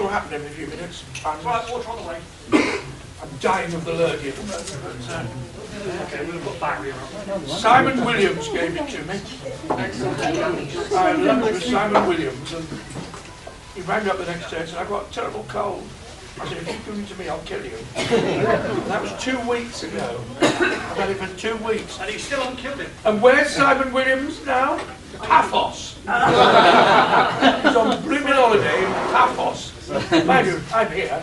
will happen every few minutes. Right, water on the way. I'm dying of the lurgy at the moment. Okay, we'll put battery on. Simon Williams gave it to me. I lunch with Simon Williams, and he rang up the next day and said, I've got a terrible cold. I said, if you give it to me, I'll kill you. And that was 2 weeks ago. I've had it for 2 weeks. And he still hasn't killed him. And where's Simon Williams now? Paphos. He's on blooming holiday in Paphos. Mind you, I'm here.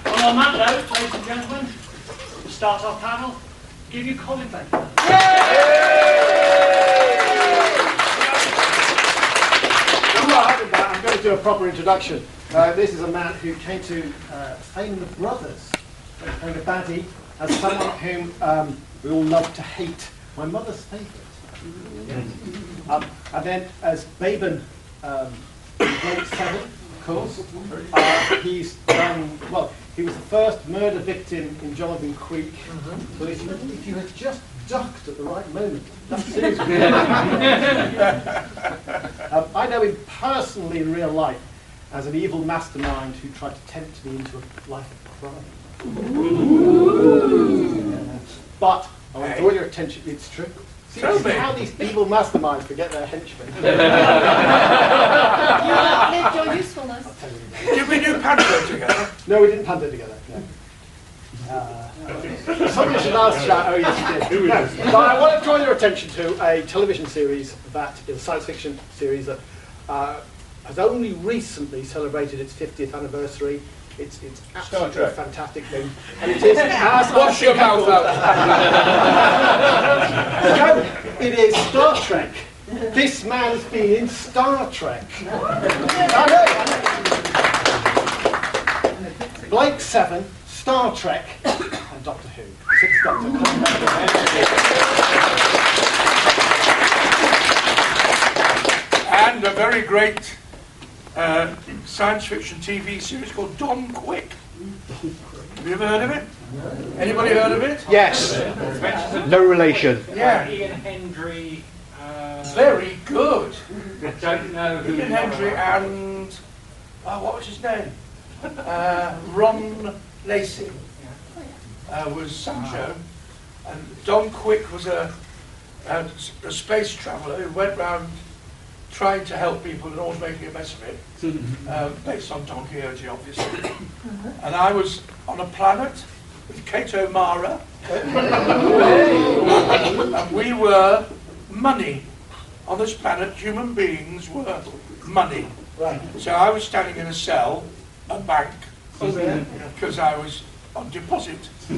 Well, on that note, ladies and gentlemen, to start our panel, give you Colin back. I'm going to do a proper introduction. This is a man who came to Fame the Brothers, playing a baddie, as someone whom we all love to hate. My mother's favourite. And then as Baben, grade 7, of course, he's done, well, he was the first murder victim in Jonathan Creek. So if you had just ducked at the right moment, that's seriously. I know him personally in real life as an evil mastermind who tried to tempt me into a life of crime. But I want to draw your attention, it's true. See how these evil masterminds forget their henchmen. You outlived your usefulness. Did we do Panther together? No, we didn't Panther together. No. Somebody should ask chat. Oh, yes, you did. No. But I want to draw your attention to a television series that is a science fiction series that has only recently celebrated its 50th anniversary. It's absolutely a fantastic thing. And it is as Wash your mouth out. No, it is Star Trek. This man's been in Star Trek. I know. Blake 7, Star Trek, and Doctor Who. 6 Doctor. And a very great science fiction TV series called Don Quick. Have you ever heard of it? Anybody heard of it? Yes. No relation. Yeah. Ian Hendry. Very good. Don't know who. Ian Hendry and what was his name? Ron Lacey was Sancho, and Don Quick was a space traveller who went round trying to help people and always making a mess of it, based on Don Quixote, obviously. And I was on a planet with Kato Mara, and we were money. On this planet, human beings were money. Right. So I was standing in a cell, a bank, because I was on deposit. How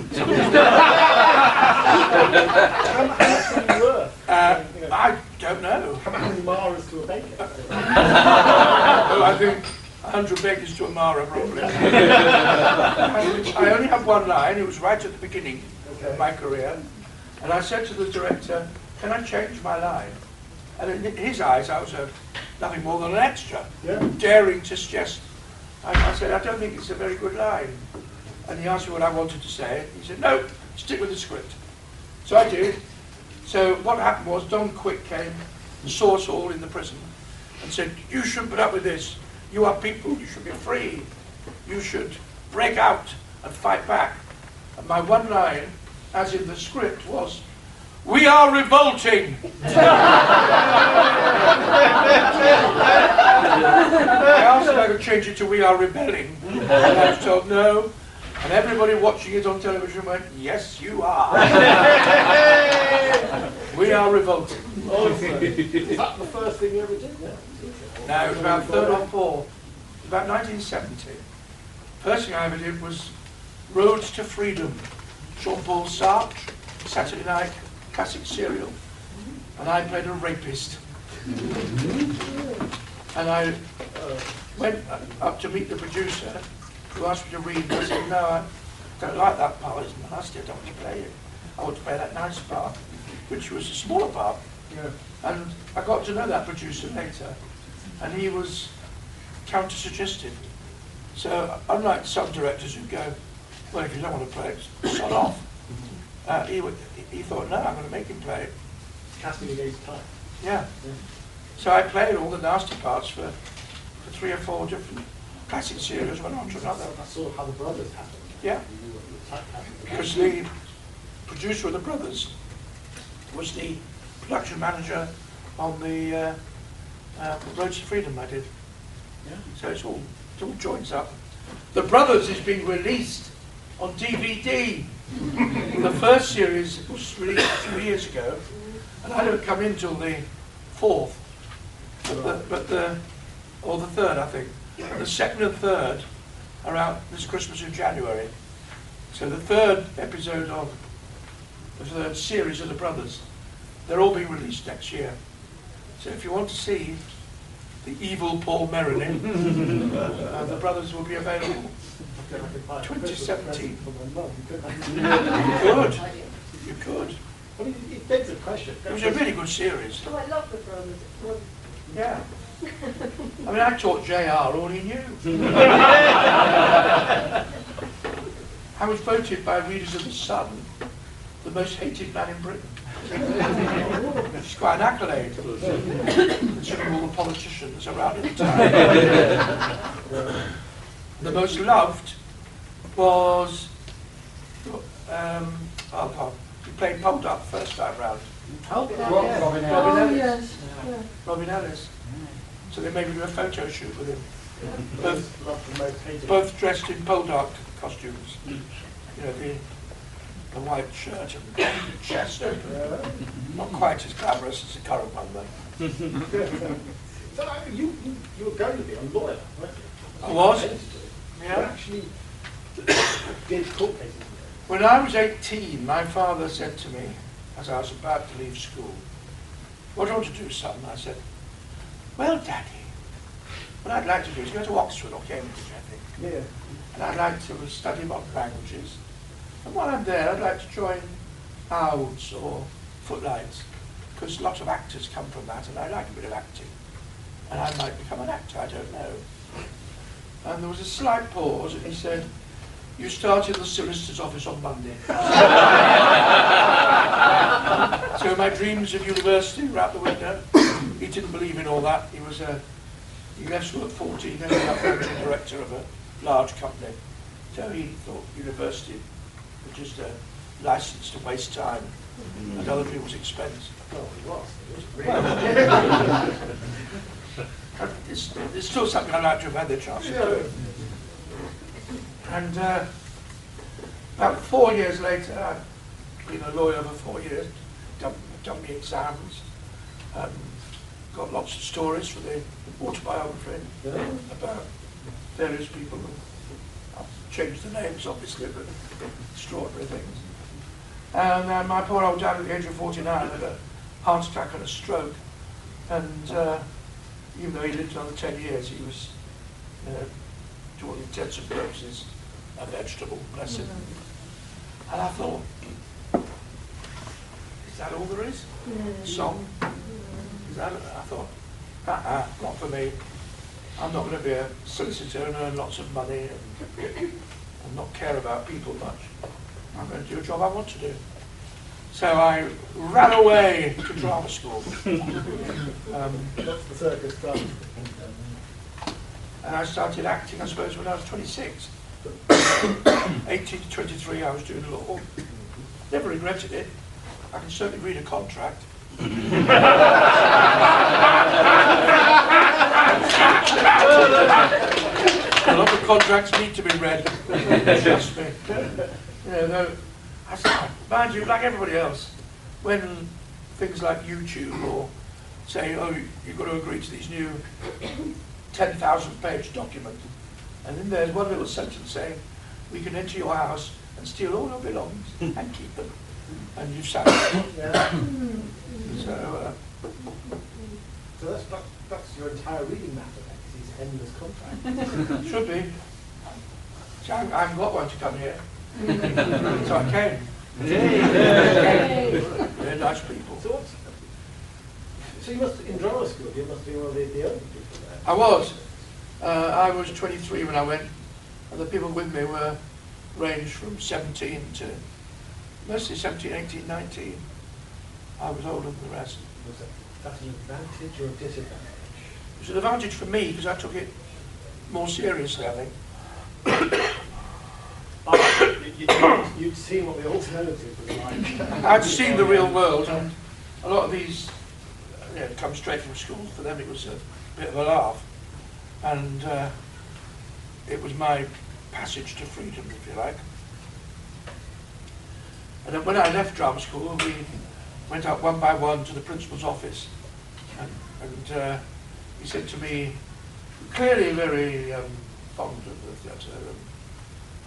much were you worth? I don't know. How many Maras to a baker? Oh, I think 100 bakers to a Mara, probably. I only have one line. It was right at the beginning of my career. And I said to the director, can I change my line? And in his eyes, I was nothing more than an extra, daring to suggest. I said, I don't think it's a very good line. And he asked me what I wanted to say. He said, no, stick with the script. So I did. So what happened was Don Quick came and saw us all in the prison and said, you shouldn't put up with this. You are people, you should be free. You should break out and fight back. And my one line, as in the script, was, we are revolting. I asked if I could change it to we are rebelling. And I was told no. And everybody watching it on television went, yes, you are. We are revolting. Awesome. Is that the first thing you ever did? No, it was about third or fourth. About 1970. First thing I ever did was Roads to Freedom. Jean-Paul Sartre, Saturday night, classic serial. And I played a rapist. And I went up to meet the producer, who asked me to read, and I said, no, I don't like that part, it's nasty, I don't want to play it. I want to play that nice part, which was a smaller part. And I got to know that producer later, and he was counter-suggestive. So unlike some directors who go, well, if you don't want to play it, shut off. He thought, no, I'm going to make him play it. Casting against time. Yeah. So I played all the nasty parts for for 3 or 4 different classic series, one on to another. That's sort of how the brothers happened. Yeah. You were the typecasting. Because the producer of the Brothers was the production manager on the Roads to Freedom I did. Yeah. So it all joins up. The Brothers is being released on DVD. The first series was released 2 years ago, and I don't come in till the 4th, or the 3rd, I think. The 2nd and 3rd are out this Christmas in January. So the 3rd episode of the 3rd series of the Brothers, they're all being released next year. So if you want to see the evil Paul Merrilin, the Brothers will be available 2017. You could. I mean, it begs the question. It was a really good series. Oh, I love the Brothers. Yeah. I mean, I taught JR all he knew. I was voted by readers of The Sun the most hated man in Britain. It's quite an accolade, considering all the politicians around at the time. The most loved was, he played Poldark first time round. Robin Ellis. Yes. Yeah. Robin Ellis. So they made me do a photo shoot with him. Hated. Both dressed in Poldark costumes. You know, the white shirt and chest open. Not quite as glamorous as the current one, though. So you were going to be a lawyer, weren't you? I was. You Yeah. actually did court cases. When I was 18, my father said to me, as I was about to leave school, "What do you want to do, son?" I said, "Well, Daddy, what I'd like to do is go to Oxford or Cambridge, I think. Yeah. And I'd like to study modern languages. And while I'm there, I'd like to join Ouds or Footlights, because lots of actors come from that, and I like a bit of acting. And I might become an actor, I don't know." And there was a slight pause, and he said, "You start in the solicitor's office on Monday." So my dreams of university were out the window. He didn't believe in all that. He left school at 14, ended up managing director of a large company. So he thought university was just a license to waste time and other people's expense. Well, it was. It's still something I'd like to have had the chance to do. And about 4 years later, I've been a lawyer for 4 years, done my exams, got lots of stories for the autobiography about various people. I've changed the names, obviously, but extraordinary things. And my poor old dad, at the age of 49, had a heart attack and a stroke. And even though he lived another 10 years, he was, to all intents and purposes, a vegetable, bless him. And I thought, is that all there is? Song? Is that, I thought, not for me. I'm not going to be a solicitor and earn lots of money and not care about people much. I'm going to do a job I want to do. So I ran away to drama school. That's the circus stuff. And I started acting, I suppose, when I was 26. 18 to 23, I was doing law. Never regretted it. I can certainly read a contract. A lot of contracts need to be read. Trust me. Mind you, like everybody else, when things like YouTube or say, "Oh, you've got to agree to these new 10,000-page document," and then there's one little sentence saying, "We can enter your house and steal all your belongings and keep them," and you've signed it. So that's your entire reading matter, then, these endless contracts. Should be. See, I haven't got one to come here, so I came. They're nice people. So you must, in drama school, you must be one of the only people there. I was 23 when I went, and the people with me were ranged from 17 to mostly 17, 18, 19. I was older than the rest. Was that an advantage or a disadvantage? It was an advantage for me because I took it more seriously, I think. You'd seen what the alternative was like. I'd seen the real world, and a lot of these come straight from school. For them it was a bit of a laugh. And it was my passage to freedom, if you like. And then when I left drama school, we went up one by one to the principal's office. And he said to me, clearly very fond of the theatre,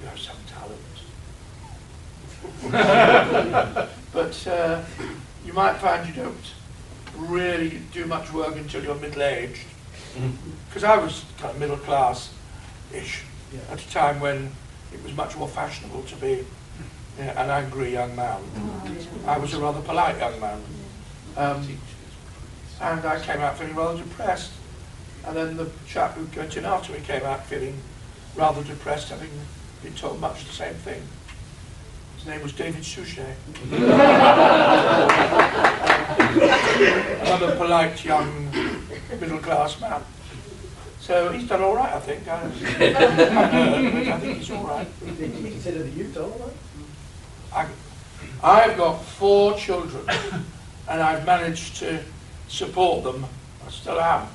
you have some talent. But you might find you don't really do much work until you're middle-aged. Because I was kind of middle class-ish at a time when it was much more fashionable to be an angry young man. I was a rather polite young man. And I came out feeling rather depressed. And then the chap who went in after me came out feeling rather depressed, having been told much the same thing. His name was David Suchet. Another polite young middle-class man. So he's done all right, I think. I think he's all right. Did you consider that you've done all right? I've got 4 children, and I've managed to support them. I still am.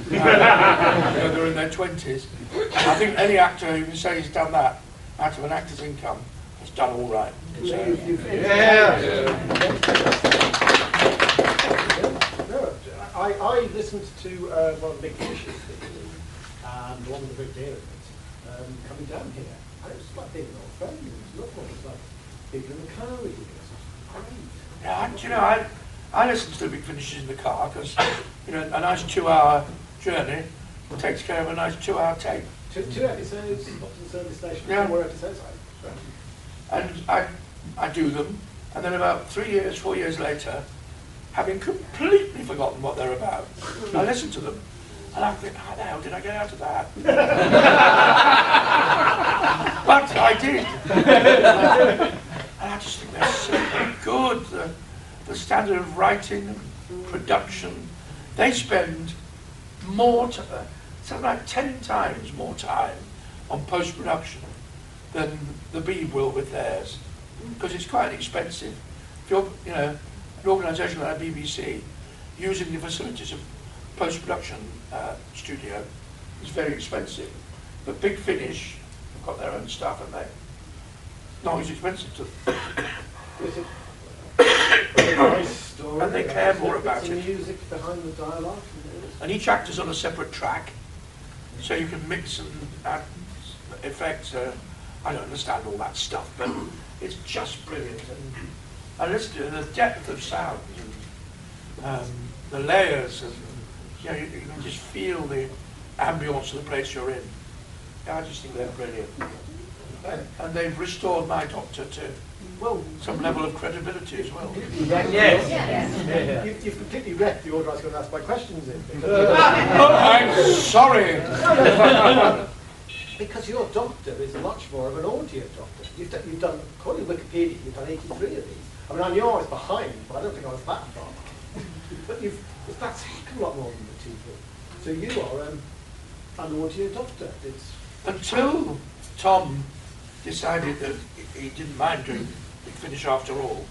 They're in their 20s. I think any actor who can say he's done that out of an actor's income has done all right. So, I listened to one of the Big Fishes and one of the Big Deer coming down here, and it was like being an old friend. It was lovely. It was like people in the car with you. It was great. Yeah, you know, I listen to the Big Finishes in the car because, you know, a nice 2-hour journey takes care of a nice 2-hour tape. 2 episodes up to the service station. Yeah. 4 episodes. And I do them, and then about 4 years later, having completely forgotten what they're about, I listen to them, and I think, how the hell did I get out of that? But I did. And I just think they're so good. The standard of writing and production, they spend more, something like 10 times more time on post-production than the Beeb will with theirs, because it's quite expensive. If you're, you know, an organisation like BBC, using the facilities of post-production studio is very expensive. But Big Finish have got their own stuff, and they not as expensive to them. And they care more about it. Music behind the dialogue. And each actor's on a separate track, so you can mix and add effects. I don't understand all that stuff, but it's just brilliant. And listen to the depth of sound, and the layers, and you know, you can just feel the ambience of the place you're in. I just think they're brilliant. And they've restored my Doctor to some level of credibility as well. Yes. You've completely wrecked the order I was going to ask my questions in. I'm sorry. Because your Doctor is much more of an audio Doctor. You've done, according to Wikipedia, you've done 83 of these. I mean, I knew I was behind, but I don't think I was that far. But that's a heck of a lot more than the TV. So you are an audio Doctor. Until Tom decided that he didn't mind doing Big Finish after all,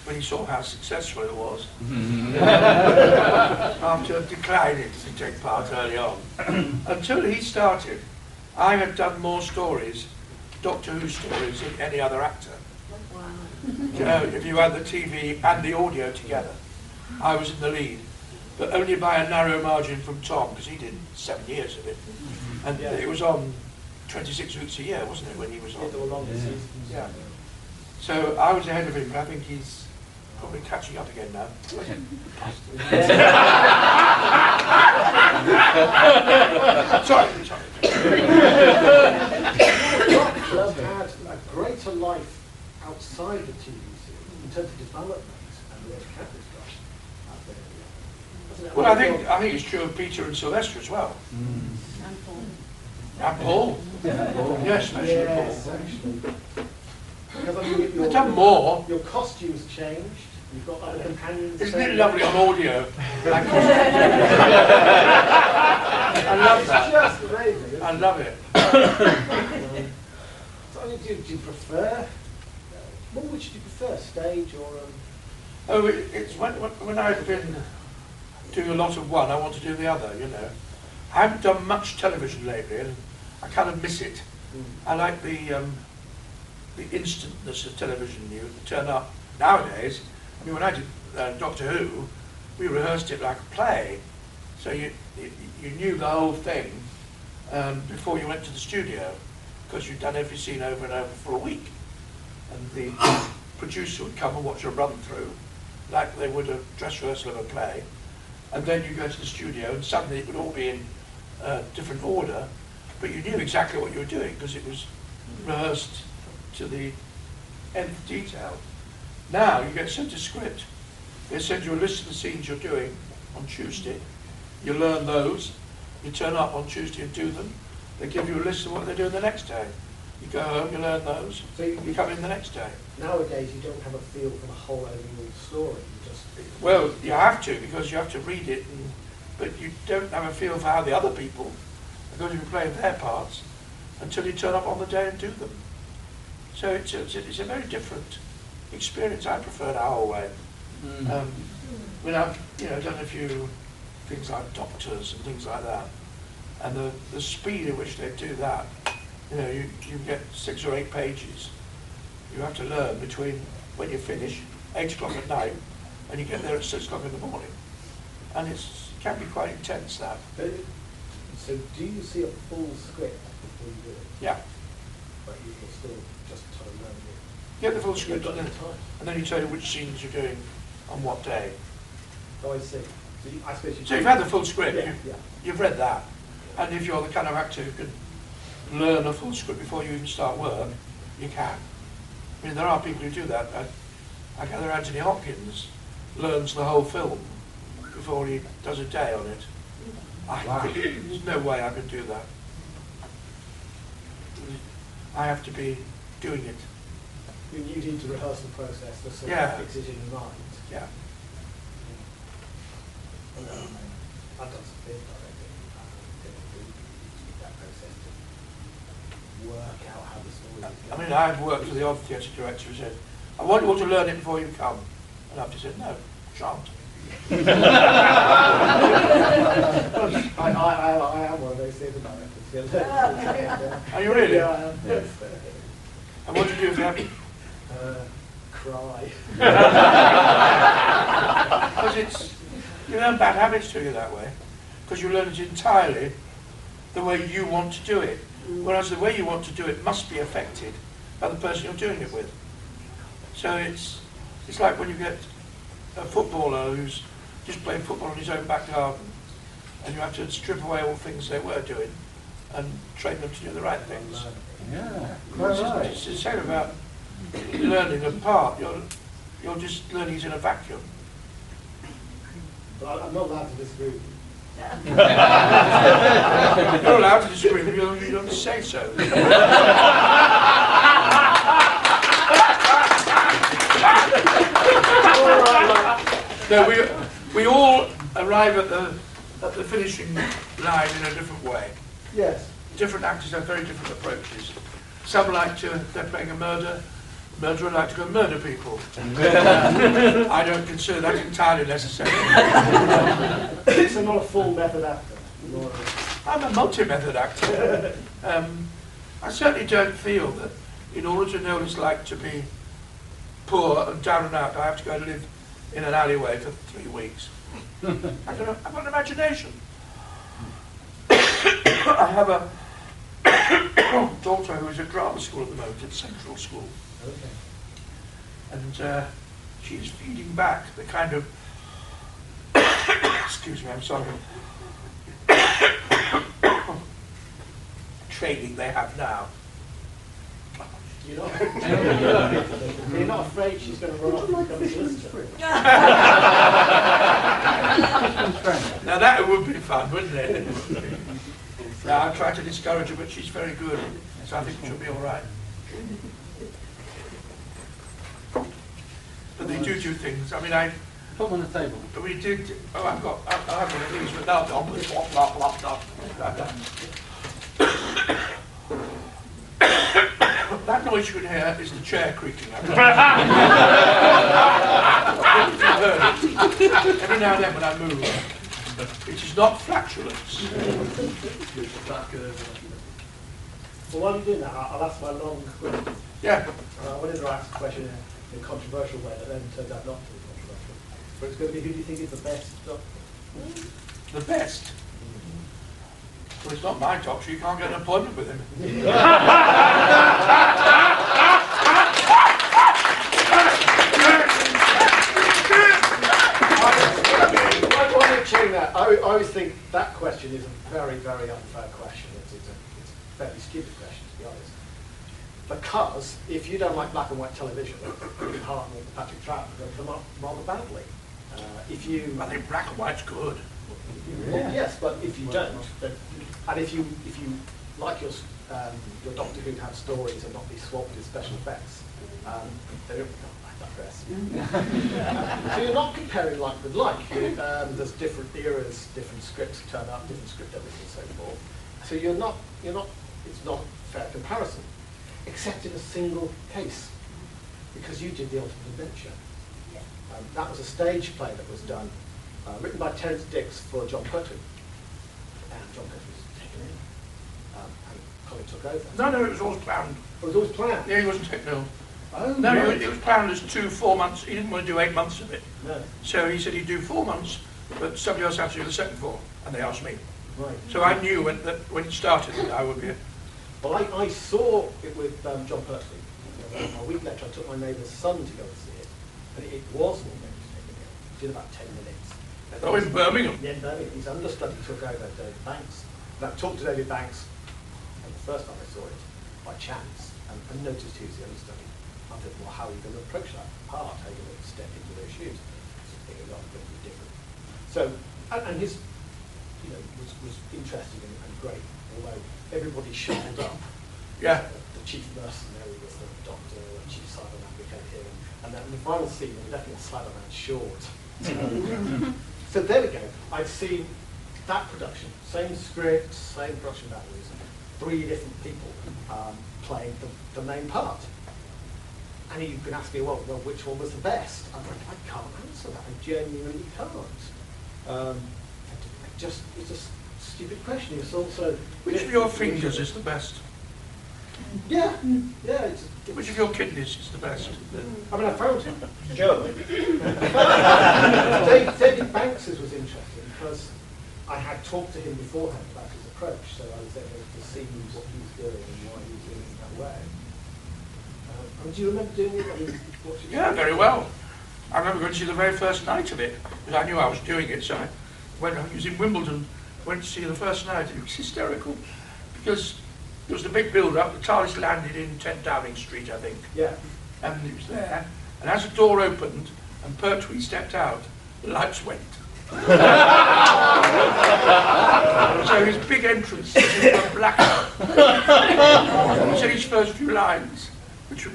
when he saw how successful it was, after declining to take part early on. Until he started, I had done more stories, Doctor Who stories, than any other actor. Wow. You know, if you had the TV and the audio together, I was in the lead, but only by a narrow margin from Tom, because he did 7 years of it. And it was on 26 weeks a year, wasn't it, when he was on? Yeah. So I was ahead of him, but I think he's probably catching up again now. Sorry. Doctor had a greater life outside the TV series in terms of development and the characters. Well, I think it's true of Peter and Sylvester as well. And Paul. Yes, especially Paul. Actually. Because I mean, They've done more. Your costumes changed. You've got other companions. Isn't it lovely on audio? I love that. It's just amazing. I love it. So do you prefer? Which do you prefer, stage or? Oh, it's when I've been doing a lot of one, I want to do the other. You know, I haven't done much television lately, and I kind of miss it. I like the instantness of television. You turn up nowadays. I mean, when I did Doctor Who, we rehearsed it like a play, so you knew the whole thing before you went to the studio, because you'd done every scene over and over for a week, and the producer would come and watch a run through, like they would a dress rehearsal of a play, and then you go to the studio and suddenly it would all be in different order, but you knew exactly what you were doing because it was rehearsed to the nth detail. Now you get sent a script. They send you a list of the scenes you're doing on Tuesday. You learn those. You turn up on Tuesday and do them. They give you a list of what they're doing the next day. You go home, you learn those. So you come in the next day. Nowadays you don't have a feel for the whole overall story. You just well, you have to, because you have to read it, but you don't have a feel for how the other people are going to be playing their parts until you turn up on the day and do them. So it's a very different experience. I prefer it our way. I mean, I've done a few things like Doctors and things like that, and the speed at which they do that, you get 6 or 8 pages. You have to learn between when you finish 8 o'clock at night and you get there at 6 o'clock in the morning, and it can be quite intense that. So do you see a full script before you do it? Yeah. But you can still just try to learn it. Get the full script and then you tell you which scenes you're doing on what day. Oh, I see. So you've had the full script, yeah. You've read that, and if you're the kind of actor who can learn a full script before you even start work, you can. I mean, there are people who do that. I gather Anthony Hopkins learns the whole film before he does a day on it. There's no way I could do that. I have to be doing it. You need to rehearse the process, the sort of fixes in your mind. Yeah. I've done some theatre directing, that process to work out how the story is going. I mean, I've worked for the odd theatre director who said, I want you all to learn it before you come. And I've just said, no, shan't. I am one of those theatre directors. Are you really? Yeah, I am. Yes. And what do you do if you haven't? Cry. Because you learn bad habits to you that way, because you learn it entirely the way you want to do it, whereas the way you want to do it must be affected by the person you're doing it with. So it's like when you get a footballer who's just playing football in his own back garden, and you have to strip away all things they were doing and train them to do the right things. Yeah. It's the same about learning a part. You're just learning it in a vacuum. But I'm not allowed to disagree with you. You're allowed to disagree, but you don't say so. No, we all arrive at the finishing line in a different way. Yes. Different actors have very different approaches. Some like to, if they're playing a murderer like to go murder people. I don't consider that entirely necessary. So not a full method actor? I'm a multi-method actor. I certainly don't feel that in order to know what it's like to be poor and down and out, I have to go and live in an alleyway for 3 weeks. I've got an imagination. I have a daughter who is at drama school at the moment, at Central School. Okay. And she's feeding back the kind of, excuse me, I'm sorry, training they have now. You're not afraid she's going to run off and become a solicitor? Now that would be fun, wouldn't it? Now I try to discourage her, but she's very good, so I think she'll be all right. But they do things. I mean, I Put them on the table. we did. Oh, I have one of these without on with flop flop flop flop. That noise you can hear is the chair creaking. Every now and then when I move, it is not flatulence. Well, while you're doing that, I'll ask my long question. Yeah. Whenever I ask a question in a controversial way that then turns out not to be controversial. But it's going to be, who do you think is the best doctor? The best? Well, it's not my doctor, you can't get an appointment with him. While you're checking that, I always think that question is a very, very unfair question. It's a fairly stupid question, to be honest. Because if you don't like black and white television, David Hart and Patrick Troughton are going to come up rather badly. If you, I think black and white's good. well, yes, but if you don't, then, and if you like your Doctor Who to have stories and not be swamped with special effects, they don't like that dress. So you're not comparing like with like. There's different eras, different scripts turn up, different script editors and so forth. So it's not a fair comparison, except in a single case, because you did The Ultimate Adventure. That was a stage play that was done, written by Terence Dix for John Pertwee. And John Pertwee was taken in, and Colin took over. No, it was always planned. It was always planned? Yeah, he wasn't taken ill. Oh, No, right. it was planned as 4 months. He didn't want to do 8 months of it. No. So he said he'd do 4 months, but somebody else had to do the second 4, and they asked me. Right. So I knew when it started that I would be. Well, I saw it with John Pertwee. A week later, I took my neighbour's son to go and see it, and it was all going to take it. It did about 10 minutes. Oh, in Birmingham? Yeah, in Birmingham. His understudy took over David Banks. And I talked to David Banks, and the first time I saw it, by chance, and noticed he was the understudy. I thought, well, how are you going to approach that part? How are you going to step into those shoes? It was going to be different. So, and his, was interesting and great, although everybody shuffled up. Yeah. The chief mercenary was the doctor, the chief Cyberman became him, and then the final scene, there was definitely a Cyberman short. So there we go. I've seen that production, same script, same production values, 3 different people playing the main part. And you can ask me, well, which one was the best? I'm like, I can't answer that. I genuinely can't. It's a stupid question. It's also Which of your fingers is the best? Yeah. Which of your kidneys is the best? I mean, I found Joe. David Banks' was interesting because I had talked to him beforehand about his approach, so I was able to see what he was doing and why he was doing it that way. Do you remember doing it? Yeah, very well. I remember going to see the very first night of it, because I knew I was doing it, so I was in Wimbledon, went to see the first night. It was hysterical, because there was the big build-up. The TARDIS landed in 10 Downing Street, I think. Yeah. And it was there, and as the door opened and Pertwee stepped out, the lights went. So his big entrance was blackout. He said his first few lines, which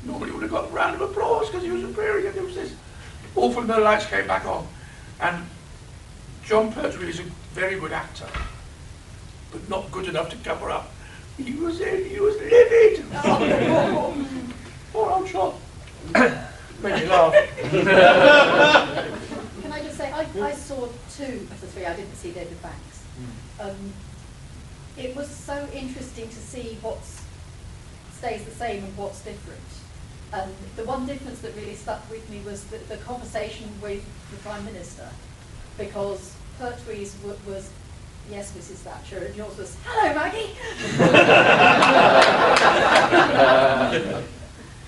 normally would have got a round of applause because he was appearing, and there was this awful, and the lights came back on. And John Pertwee is a very good actor, but not good enough to cover up. He was livid. Poor old shot. Made me laugh. Can I just say, I saw 2 of the 3. I didn't see David Banks. It was so interesting to see what stays the same and what's different. And the one difference that really stuck with me was the conversation with the Prime Minister, because Pertwee's was, yes, Mrs. Thatcher, and yours was, hello, Maggie.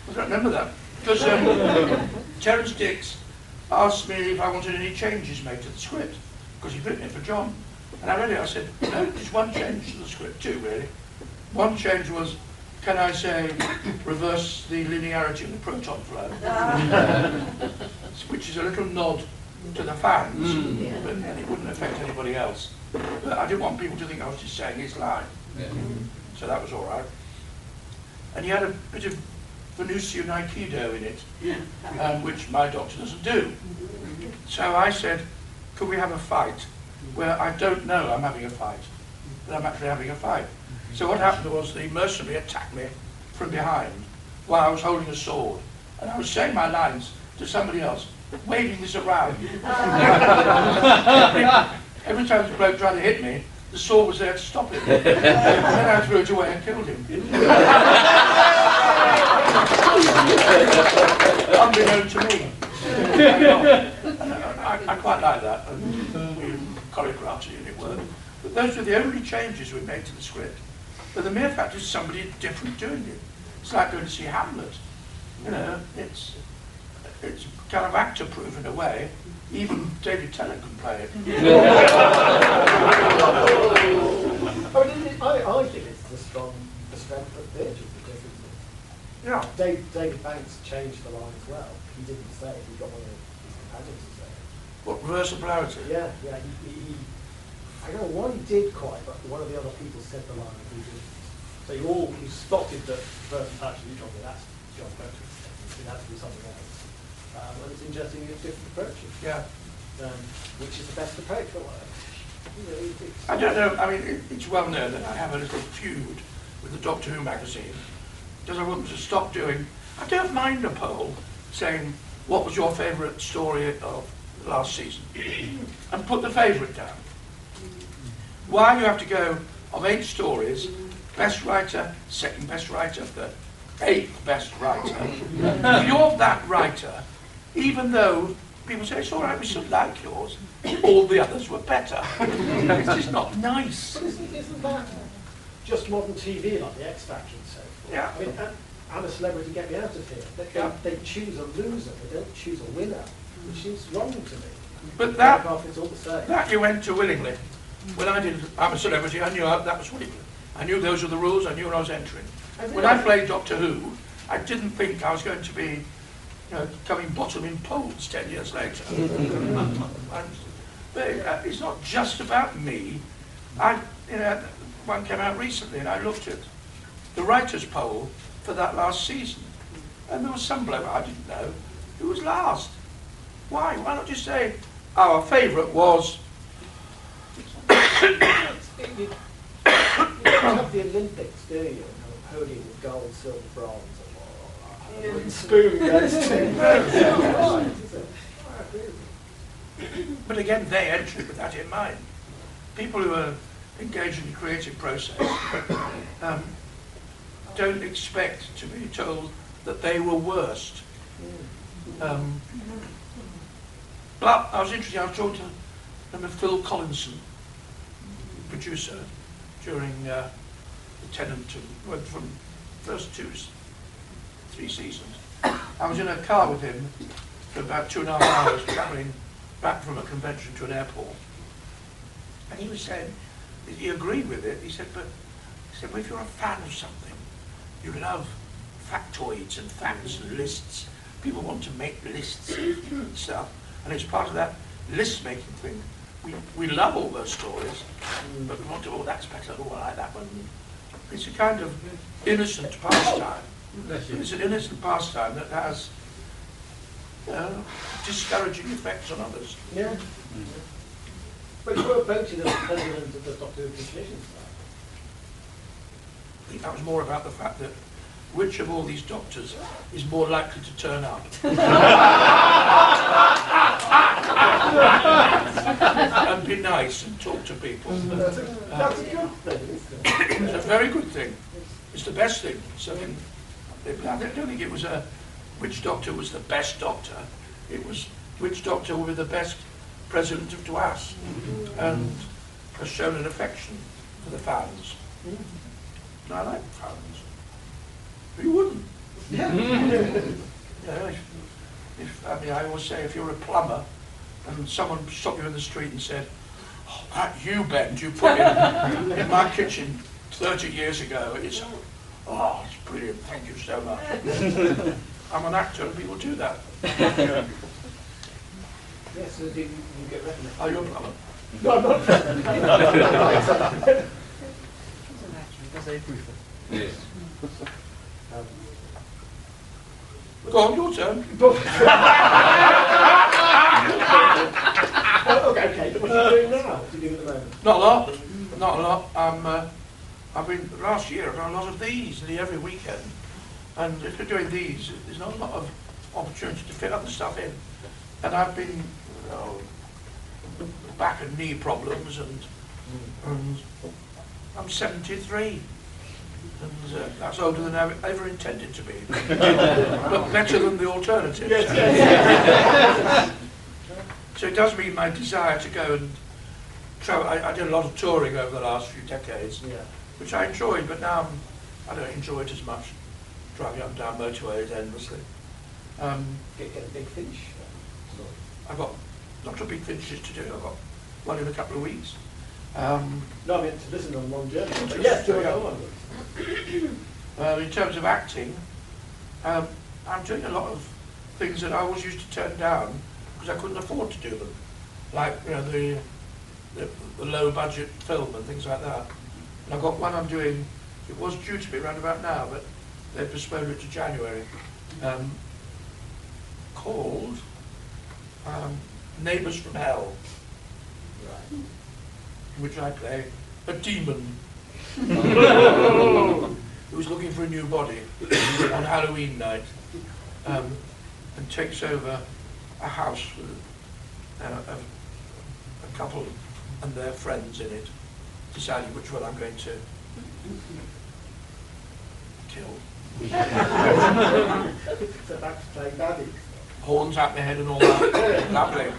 I don't remember that. Because Terence Dix asked me if I wanted any changes made to the script, because he'd written it for John. And I read it, I said, no, there's one change to the script, 2 really. One change was, can I say, reverse the linearity of the proton flow? Which is a little nod to the fans, but it wouldn't affect anybody else. But I didn't want people to think I was just saying his line. So that was all right. And he had a bit of Venusian Aikido in it, which my doctor doesn't do. So I said, could we have a fight where I don't know I'm having a fight, but I'm actually having a fight? So what happened was the mercenary attacked me from behind while I was holding a sword, and I was saying my lines to somebody else, waving this around. Every time the bloke tried to hit me, the sword was there to stop him. And then I threw it away and killed him. Unbeknown to me. I quite like that. We choreographed it and it worked. But those were the only changes we made to the script. But the mere fact is somebody different doing it. It's like going to see Hamlet. You know, it's kind of actor-proof in a way. Even David Tennant can play it. I think it's the strength of the pitch is the difference. Yeah. David Banks changed the line as well. He didn't say it, he got one of his companions to say it. What, reverse of polarity? Yeah, he I don't know what he did quite, but one of the other people said the line and he didn't. So you spotted that first actually you told me that's John Bertrand. It has to be something else. And it's interesting you have different approaches. Yeah. Which is the best approach? I don't know, I mean, it's well known that I have a little feud with the Doctor Who magazine because I want them to stop doing, I don't mind a poll saying, what was your favourite story of last season? And put the favourite down. Why you have to go of 8 stories, best writer, second best writer, the 8th best writer. If you're that writer, even though people say, it's all right, we still like yours, all the others were better. It's just not nice. Isn't that just modern TV, like the X Factor and so forth? Yeah. I mean, I'm a celebrity, get me out of here. They choose a loser, they don't choose a winner, which seems wrong to me. But that, it's all the same. that you went to willingly. When I did I'm a Celebrity, I knew that was willingly. I knew those were the rules, I knew when I was entering. When I played Doctor Who, I didn't think I was going to be coming bottom in polls 10 years later. But it's not just about me. One came out recently and I looked at the writers' poll for that last season. And there was some bloke I didn't know who was last. Why? Why not just say, our favourite was... You have the Olympics, do you? Podium with gold, silver, bronze. Spoon goes But again, they entered with that in mind. People who are engaged in the creative process don't expect to be told that they were worst. But I was interested, I was talking to Phil Collinson, producer, during the Tennant, went from first 3 seasons. I was in a car with him for about 2.5 hours travelling back from a convention to an airport. And he was saying, he agreed with it, he said, well, if you're a fan of something, you love factoids and facts and lists. People want to make lists and stuff, and it's part of that list-making thing. We love all those stories, but we want to, oh, that's better, oh, I like that one. It's a kind of innocent pastime. It's an innocent pastime that has discouraging effects on others. Yeah. But you were voted as president of the Doctor Who Commission. I think that was more about the fact that which of all these doctors is more likely to turn up? And be nice and talk to people. That's a good thing, isn't it? It's a very good thing. It's the best thing. So I don't think it was which doctor was the best doctor. It was which doctor would be the best president of DWAS and has shown an affection for the fans. And I like fans. Who wouldn't? Yeah. I always say, if you're a plumber and someone stopped you in the street and said, oh, that U-bend you put in my kitchen 30 years ago, it's brilliant, thank you so much. I'm an actor and people do that. Yes, so you get recommended. Are you a plumber? No, I'm not. That's a proof. Yes. Go on, your turn. Okay. What are you doing now? What are you doing at the moment? Not a lot. Not a lot. I've been last year. I've done a lot of these nearly every weekend. And if you're doing these, there's not a lot of opportunity to fit other stuff in. And I've been, you know, back and knee problems, and I'm 73. And that's older than I ever intended to be. But better than the alternative. So it does mean my desire to go and travel. I did a lot of touring over the last few decades, which I enjoyed, but now I don't enjoy it as much, driving up and down motorways endlessly. Get a big finish. I've got lots of big finishes to do. I've got one in a couple of weeks. No, I meant to listen on a long journey. But yes, do go on. In terms of acting, I'm doing a lot of things that I always used to turn down because I couldn't afford to do them, like, you know, the low budget film and things like that. And I've got one I'm doing. It was due to be around about now, but they postponed it to January. Called Neighbours from Hell, in which I play a demon who was looking for a new body on Halloween night, and takes over a house with a couple and their friends in it, deciding which one I'm going to kill. So back to playing daddy. Horns out my head and all that. Lovely.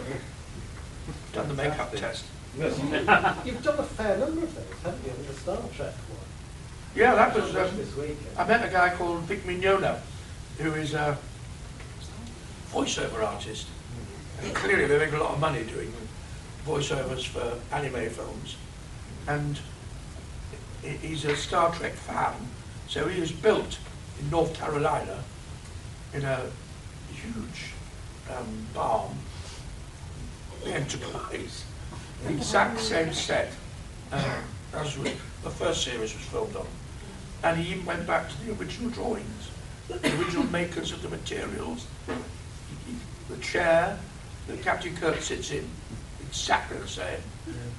Done the makeup test. You've done a fair number of things, haven't you, with the Star Trek one? Yeah, that was. This week. I met a guy called Vic Mignogna, who is a voiceover artist. And clearly they make a lot of money doing voiceovers for anime films. And he's a Star Trek fan, so he was built in North Carolina in a huge barn, the Enterprise, the exact same set as the first series was filmed on. And he even went back to the original drawings, the original makers of the materials. The chair that Captain Kirk sits in, exactly the same.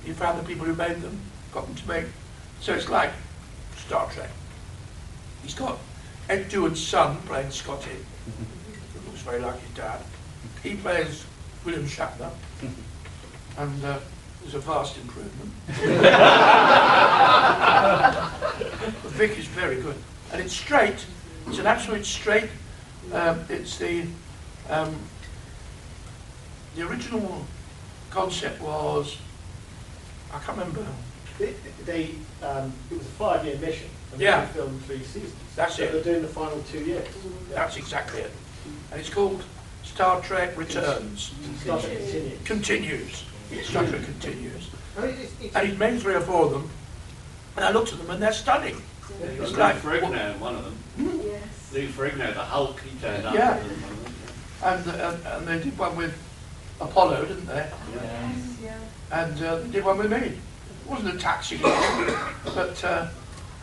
He found the people who made them, got them to make. So it's like Star Trek. He's got Ed Duan's son playing Scotty, who looks very like his dad. He plays William Shatner, and there's a vast improvement. Vic is very good, and it's straight. It's an absolute straight. It's the original concept was, I can't remember. It was a 5-year mission, and Yeah. they filmed 3 seasons. That's so it. They're doing the final 2 years. That's exactly it. And it's called Star Trek Returns. Star Trek continues. Continues. Star Trek continues. I mean, it's And he's made 3 or 4 of them, and I looked at them and they're stunning. It's like, Ferrigno, one of them. Yes. Lou Ferrigno, the Hulk, he turned up. Yeah. And they did one with Apollo, didn't they? Yes, yeah. And they did one with me. It wasn't a taxi, but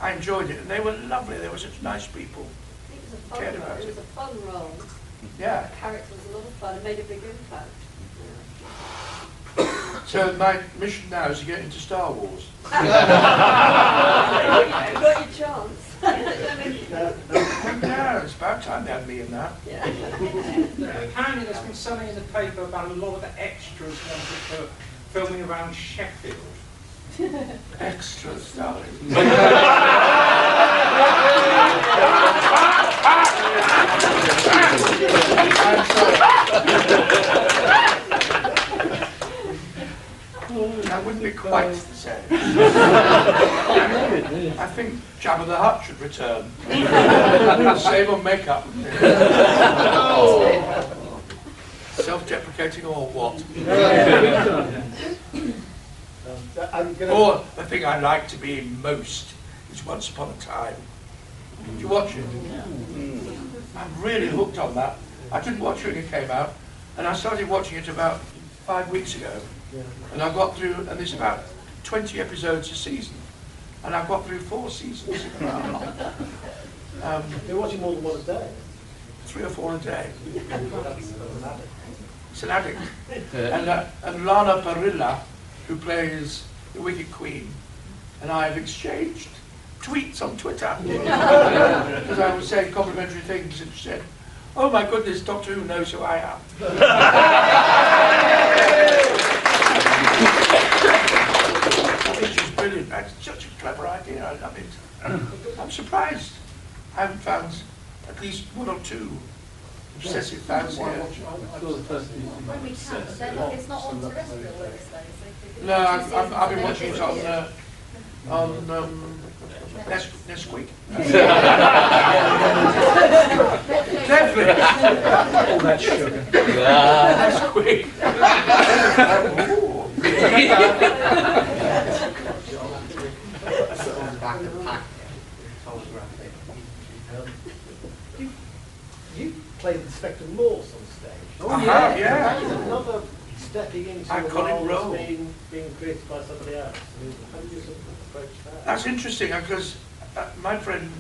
I enjoyed it, and they were lovely. They were such nice people. It was a fun Cared role. about It it. was a fun role. Yeah. The character was a lot of fun. It made a big impact. So my mission now is to get into Star Wars. You got your chance. Yeah, it's about time they had me in that. Yeah. Apparently there's been something in the paper about a lot of the extras wanted for filming around Sheffield. Extras, darling. That wouldn't be quite the same. I think Jabba the Hutt should return. Save on makeup. Self-deprecating or what? Or the thing I like to be in most is Once Upon a Time. Did you watch it? I'm really hooked on that. I didn't watch it when it came out, and I started watching it about 5 weeks ago. And I got through, and there's about 20 episodes a season, and I've got through 4 seasons. You're watching more than one a day. 3 or 4 a day. It's an addict. And Lana Parrilla, who plays the Wicked Queen, and I have exchanged tweets on Twitter because I was saying complimentary things, and she said, "Oh my goodness, Doctor Who knows who I am." I think she's brilliant. That's such a clever idea. I love it. I'm surprised I haven't found at least 1 or 2 obsessive fans here. When we can, but then it's not on terrestrial these days. No, I've been watching it on Nesquik. Netflix. All that sugar. Nesquik. You played the Spectre Morse on stage. Oh, yeah. That is another stepping into I the call it role role. that's being created by somebody else. I mean, how do you sort of approach that? That's interesting because my friend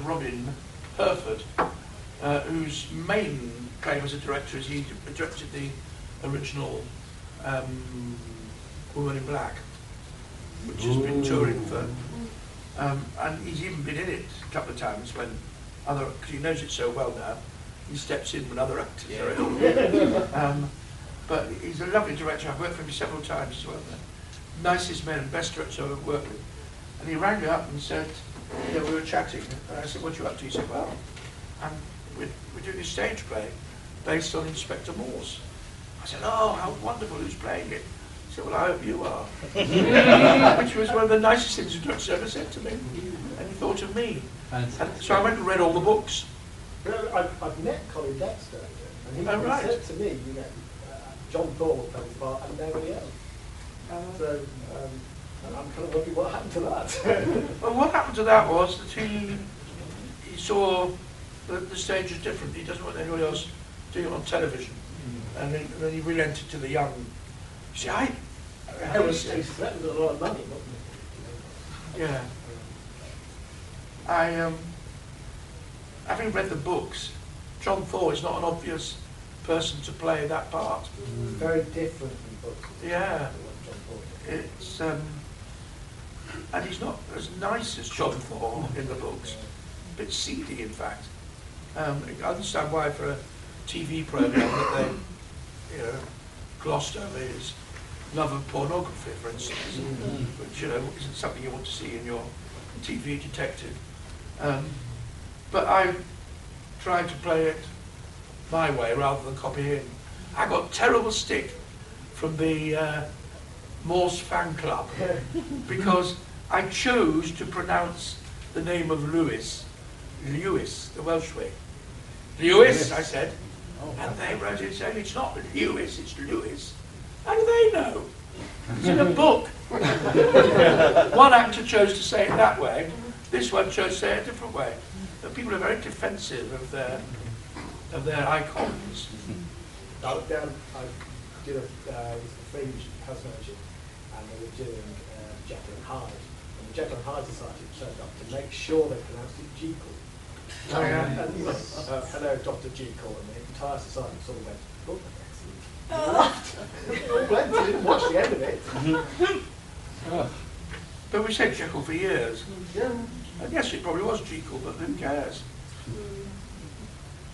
Robin Herford, whose main claim as a director is he directed the original Woman in Black, which has been touring for, and he's even been in it a couple of times when because he knows it so well now, he steps in when other actors are ill. But he's a lovely director. I've worked for him several times as well. Nicest man, best director I've ever worked with. And he rang me up and said, we were chatting, and I said, "What are you up to?" He said, "Well, we're doing a stage play based on Inspector Morse." I said, "Oh, how wonderful, who's playing it?" He said, "Well, I hope you are." Which was one of the nicest things the director ever said to me. And he thought of me. And so I went and read all the books. I've met Colin Dexter, and he said to me, John Thorpe plays the part and nobody else. So I'm kind of wondering what happened to that. Well, what happened to that was that he saw that the stage was different. He doesn't want anybody else doing it on television. And then he relented to the young. You see, He threatened a lot of money, wasn't he? Yeah. Having read the books, John Thor is not an obvious person to play that part. Very different from books. Yeah. It's and he's not as nice as John Thor in the books. A bit seedy, in fact. I understand why for a TV program that they, glossed over his love of pornography, for instance, which isn't something you want to see in your TV detective. But I tried to play it my way rather than copy him. I got terrible stick from the Morse fan club because I chose to pronounce the name of Lewis, the Welsh way. Lewis, I said, and they wrote it saying it's not Lewis, it's Lewis. How do they know? It's in a book. One actor chose to say it that way, this one chose to say it a different way. But people are very defensive of their icons. I did a Fringe house managing, and they were doing Jekyll and Hyde. And the Jekyll and Hyde Society turned up to make sure they pronounced it Jekyll. Oh, yeah. Hello, Dr. Jekyll, and the entire society sort of went, "Oh, excellent." All blended, didn't watch the end of it. But we said Jekyll for years. Yeah. I guess it probably was Jekyll, but who cares?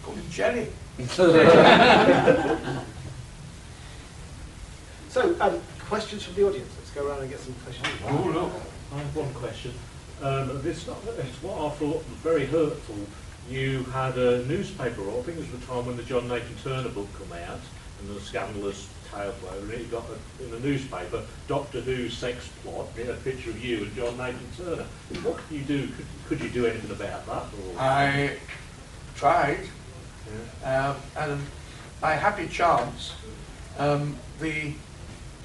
Call him Jelly. So, questions from the audience. Let's go around and get some questions. Oh, look, I have one question. It's what I thought was very hurtful. You had a newspaper, or I think it was the time when the John Nathan Turner book came out, and the scandalous tales were, and it got in the newspaper, Doctor Who sex plot, a picture of you and John Nathan Turner. What can you do? Could you do anything about that? Or? I tried, and by happy chance, the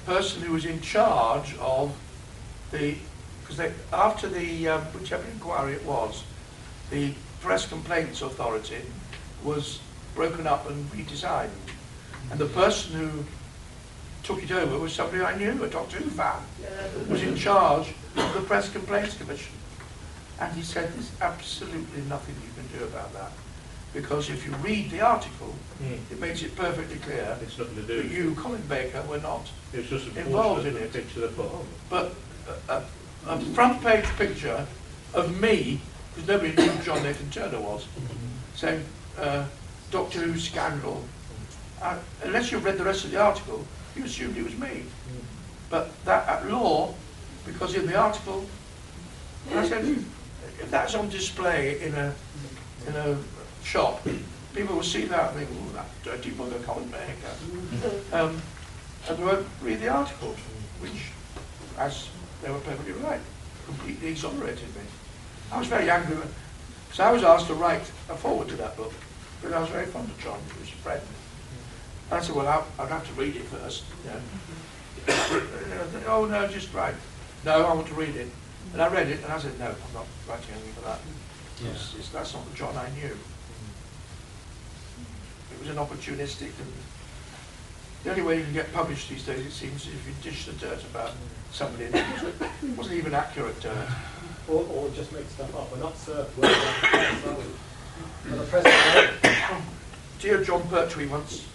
person who was in charge of because after the whichever inquiry it was, the Press Complaints Authority was broken up and redesigned, and the person who took it over was somebody I knew, a Doctor Who fan, was in charge of the Press Complaints Commission, and he said there's absolutely nothing you can do about that. because if you read the article, it makes it perfectly clear It's nothing to do. that you, Colin Baker, were not It's just involved in the it. picture they put on. But a front page picture of me, because nobody knew who John Nathan Turner was, saying Doctor Who scandal. Unless you read the rest of the article, you assumed it was me. But that at law, because in the article, I said, if that's on display in a shop, people will see that and think, oh, that dirty mother Colin Baker. And they won't read the article, which, as they were perfectly right, completely exonerated me. I was very angry, because I was asked to write a foreword to that book, but I was very fond of John, he was a friend. And I said, well, I'd have to read it first. You know. Oh, no, just write. No, I want to read it. And I read it, and I said, no, I'm not writing anything for that. That's not the John I knew. It was an opportunistic, and the only way you can get published these days, it seems, is if you dish the dirt about somebody, and it wasn't even accurate dirt. Or just make stuff up. We're not served well. The present. Dear John Pertwee once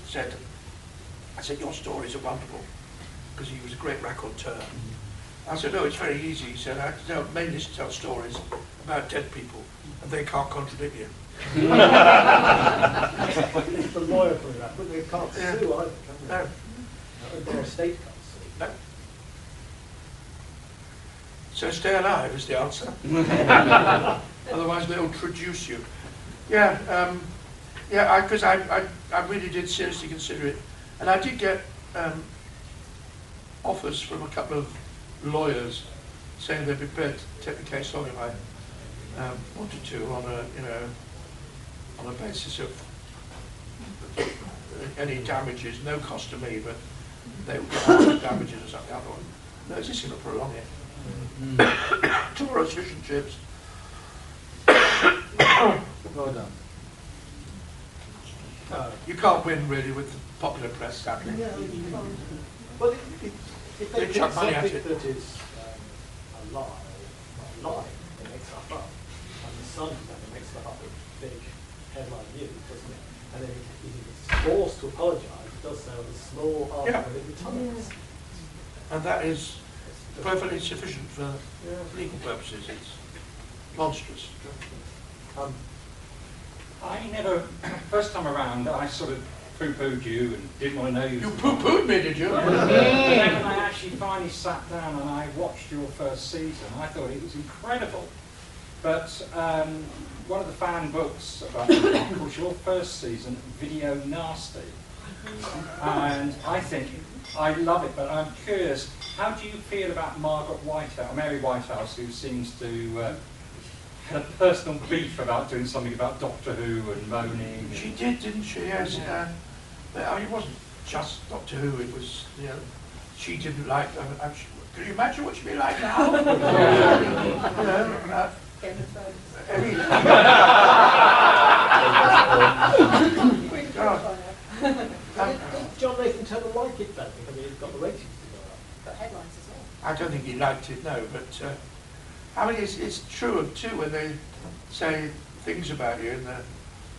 said, I said, your stories are wonderful, because he was a great raconteur. I said, no, it's very easy. He said, I mainly tell stories about dead people, and they can't contradict you. It's the lawyer for that, but they can't sue either, can they? No. Their estate can't sue. No. So stay alive is the answer. Otherwise they'll traduce you. Yeah, because I really did seriously consider it. And I did get offers from a couple of lawyers saying they'd be prepared to take the case on if I wanted to on a basis of any damages, no cost to me, but they would get damages or something. I thought, no, it's just going to prolong it. Tomorrow's fish and chips. Well done. You can't win really with the popular press, sadly. Yeah, you can't. Well, if they They chuck money at something it. that is a lie, they make stuff up. And the Sun makes stuff up with big headline news, doesn't it? And then if it's forced to apologise, it does so with a small article in the Times. And that is perfectly sufficient for legal purposes. It's monstrous. I never, first time around, I sort of poo-pooed you and didn't want to know you. You poo-pooed me, did you? But then when I actually finally sat down and I watched your first season, I thought it was incredible. But one of the fan books about it calls your first season Video Nasty. And I think, I love it, but I'm curious, how do you feel about Margaret Whitehouse, Mary Whitehouse, who seems to had a personal beef about doing something about Doctor Who and moaning? She did, didn't she? Yes. But, I mean, it wasn't just Doctor Who. It was, she didn't like. Can you imagine what she'd be like now? Did John Nathan Turner like it then? I mean, he's got the ratings to go up. Got headlines as well. I don't think he liked it, no. But I mean, it's true too when they say things about you in the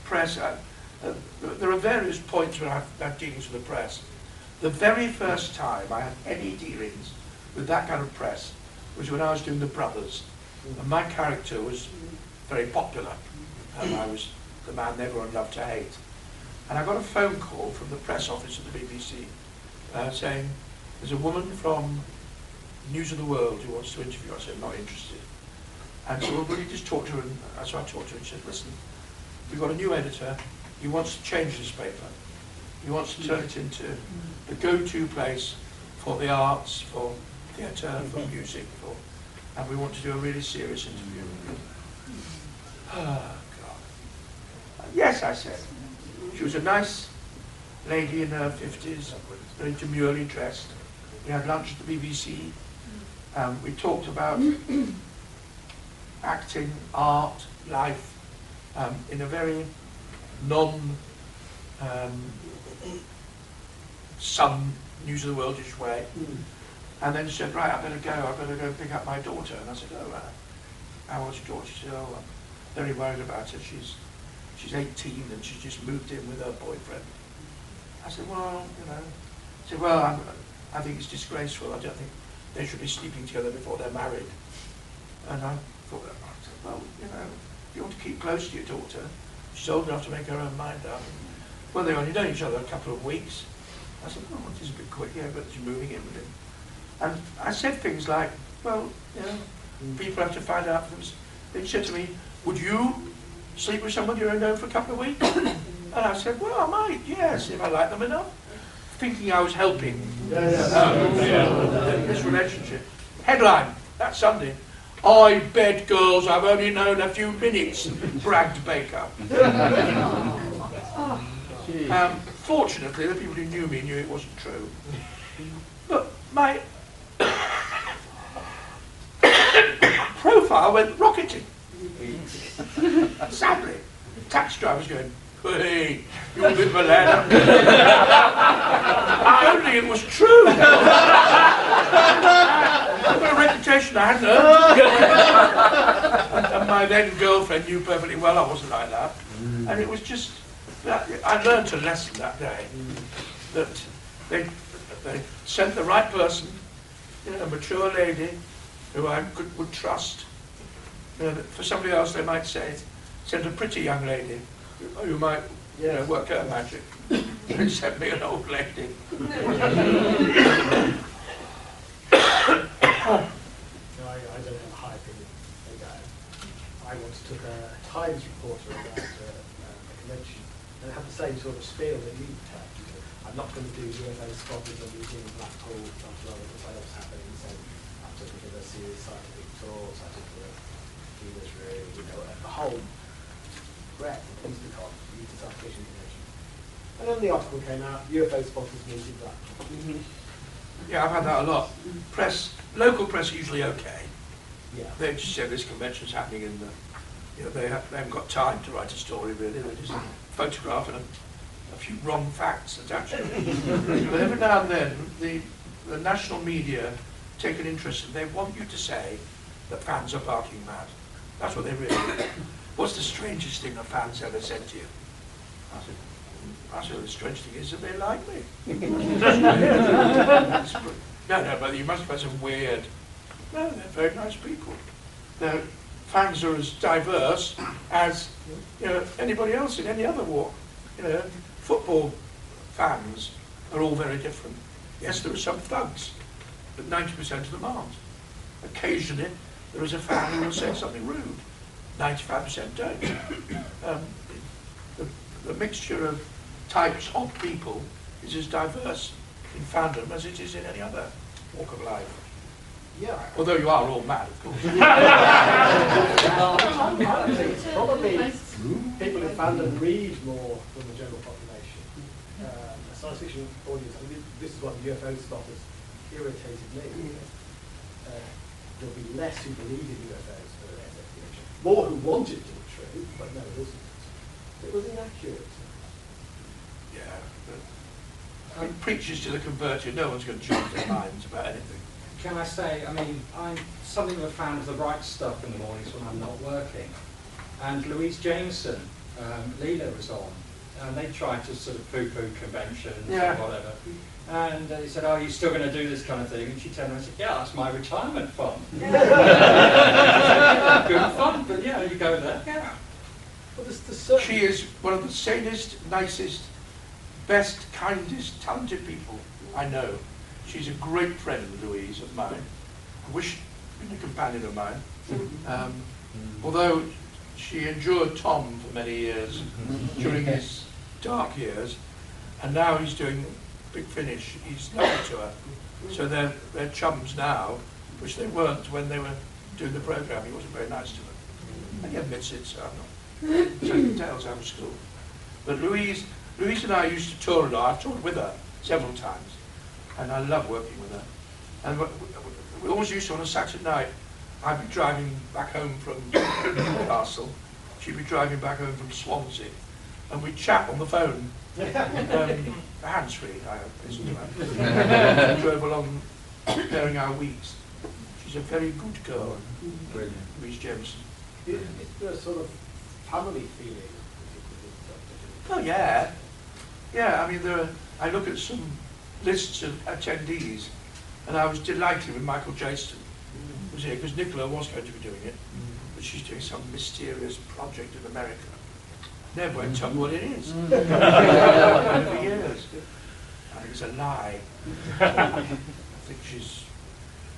press. There are various points when I've had dealings with the press. The very first time I had any dealings with that kind of press was when I was doing The Brothers, and my character was very popular, and I was the man everyone loved to hate. And I got a phone call from the press office of the BBC saying, there's a woman from News of the World who wants to interview. I said, not interested. And so, well, will you just talk to her? And so I talked to her and she said, listen, we've got a new editor. He wants to change this paper. He wants to turn it into the go-to place for the arts, for theatre, for music, and we want to do a really serious interview. Oh, God. Yes, I said. She was a nice lady in her 50s, very demurely dressed. We had lunch at the BBC. We talked about acting, art, life, in a very Sun, News of the World-ish way. And then she said, right, I better go pick up my daughter. And I said, oh, how was your daughter? She said, oh, I'm very worried about her. She's she's 18 and she's just moved in with her boyfriend. I said, well, you know, I think it's disgraceful. I don't think they should be sleeping together before they're married. And I thought, well, you know, if you want to keep close to your daughter, she's old enough to make her own mind up. Well, they've only known each other a couple of weeks. I said, oh, this is a bit quick, yeah, but she's moving in with him. And I said things like, well, you know, people have to find out for themselves. They said to me, would you sleep with somebody you don't know for a couple of weeks? And I said, well, I might, yes, if I like them enough. Thinking I was helping this relationship. Headline, that Sunday. I bed girls I've only known a few minutes, bragged Baker. Fortunately, the people who knew me knew it wasn't true. But my profile went rocketing. Sadly, taxi driver's going, hey, you're a bit of a lad. If only it was true. I've got a reputation I hadn't earned. And my then girlfriend knew perfectly well I wasn't like that. And it was just, I learned a lesson that day, that they sent the right person, you know, a mature lady who I would trust. You know, for somebody else they might say, send a pretty young lady who might, you know, work her magic. They sent me an old lady. No, I don't have a high opinion of that. I once took a Times reporter about a convention, and it had the same sort of spiel that you had. I'm not going to do UFO spotters on Museum Blackpool, not knowing what else happening. So I took it to the serious scientific talks, I took the dealer's room, you know, the whole breadth of Insticon, used science fiction convention. And then the article came out, UFO spotters Museum Blackpool. Yeah, I've had that a lot. Local press are usually okay. Yeah. They just say this convention's happening in the, you know, they haven't got time to write a story really. They just photograph and a few wrong facts attached to it. But every now and then, the national media take an interest and they want you to say that fans are barking mad. That's what they really do. What's the strangest thing a fan's ever said to you? I said, the strange thing is that they like me. No, but you must have had some weird. No, they're very nice people. Their fans are as diverse as, you know, anybody else in any other walk. You know, football fans are all very different. Yes, there are some thugs, but 90% of them aren't. Occasionally, there is a fan who will say something rude. 95% don't. The mixture of types of people is as diverse in fandom as it is in any other walk of life. Yeah. Although you are all mad, of course. I think it's probably people in fandom read more than the general population. A science fiction audience, I mean, this is what the UFO spotters irritated me. There'll be less who believe in UFOs for the investigation. More who want it to be true, but no, it isn't. It was inaccurate. Yeah. But, preachers to the converted, no one's going to change their minds about anything. Can I say, I mean, I'm something of a fan of the right stuff in the mornings when I'm not working. And Louise Jameson, Leela was on, and they tried to sort of poo-poo conventions and whatever. And he said, oh, you're still going to do this kind of thing? And she turned around and said, yeah, that's my retirement fund. Good fun, but yeah, you go there. Yeah. Well, she is one of the sanest, nicest, best, kindest, talented people I know. She's a great friend, Louise, of mine. I wish she'd been a companion of mine. Although she endured Tom for many years during his dark years, and now he's doing Big Finish. He's lovely to her. So they're chums now, which they weren't when they were doing the programme. He wasn't very nice to them. And he admits it, so I'm not telling tales out of school. But Louise and I used to tour a lot. I've toured with her several times. And I love working with her. And we always used to, on a Saturday night, I'd be driving back home from Newcastle, she'd be driving back home from Swansea, and we'd chat on the phone. Hands-free, I listened to her. Drove along, comparing our weeks. She's a very good girl, Louise Jameson. Is there a sort of family feeling Oh yeah, yeah. I mean, I look at some lists of attendees, and I was delighted when Michael Jason was here because Nicola was going to be doing it, but she's doing some mysterious project in America. Never went tell me what it is. For years. I think it's a lie. I think she's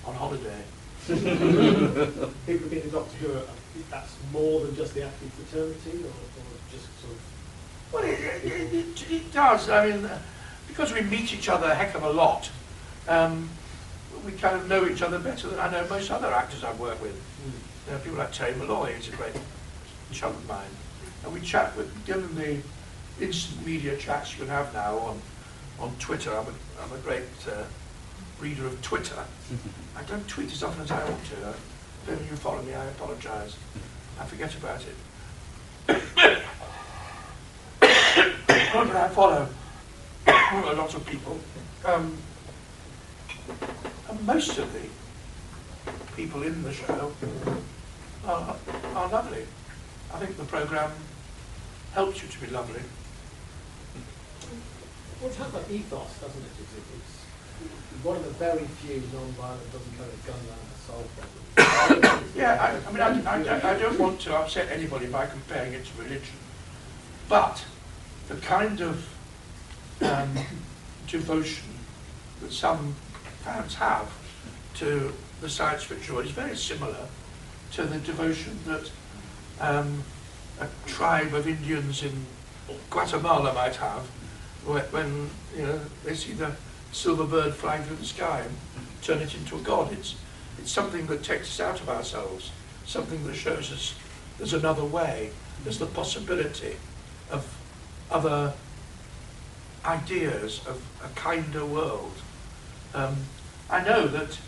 on holiday. People being a Doctor Who, that's more than just the acting fraternity, or just sort of... Well, it does. I mean, because we meet each other a heck of a lot, we kind of know each other better than I know most other actors I've worked with. You know, people like Timelord, who's a great chum of mine. And we chat with, given the instant media chats you can have now on Twitter. I'm a great reader of Twitter. I don't tweet as often as I ought to. If you follow me, I apologise. I forget about it. But I follow a lot of people. And most of the people in the show are lovely. I think the programme helps you to be lovely. Well, it has that ethos, doesn't it? It's one of the very few non-violent, doesn't carry a gun around to solve problems. Yeah, I mean, I don't want to upset anybody by comparing it to religion, but the kind of devotion that some fans have to the science fiction world is very similar to the devotion that a tribe of Indians in Guatemala might have when you know they see the silver bird flying through the sky and turn it into a god. It's something that takes us out of ourselves, something that shows us there's another way, there's the possibility of other ideas of a kinder world. I know that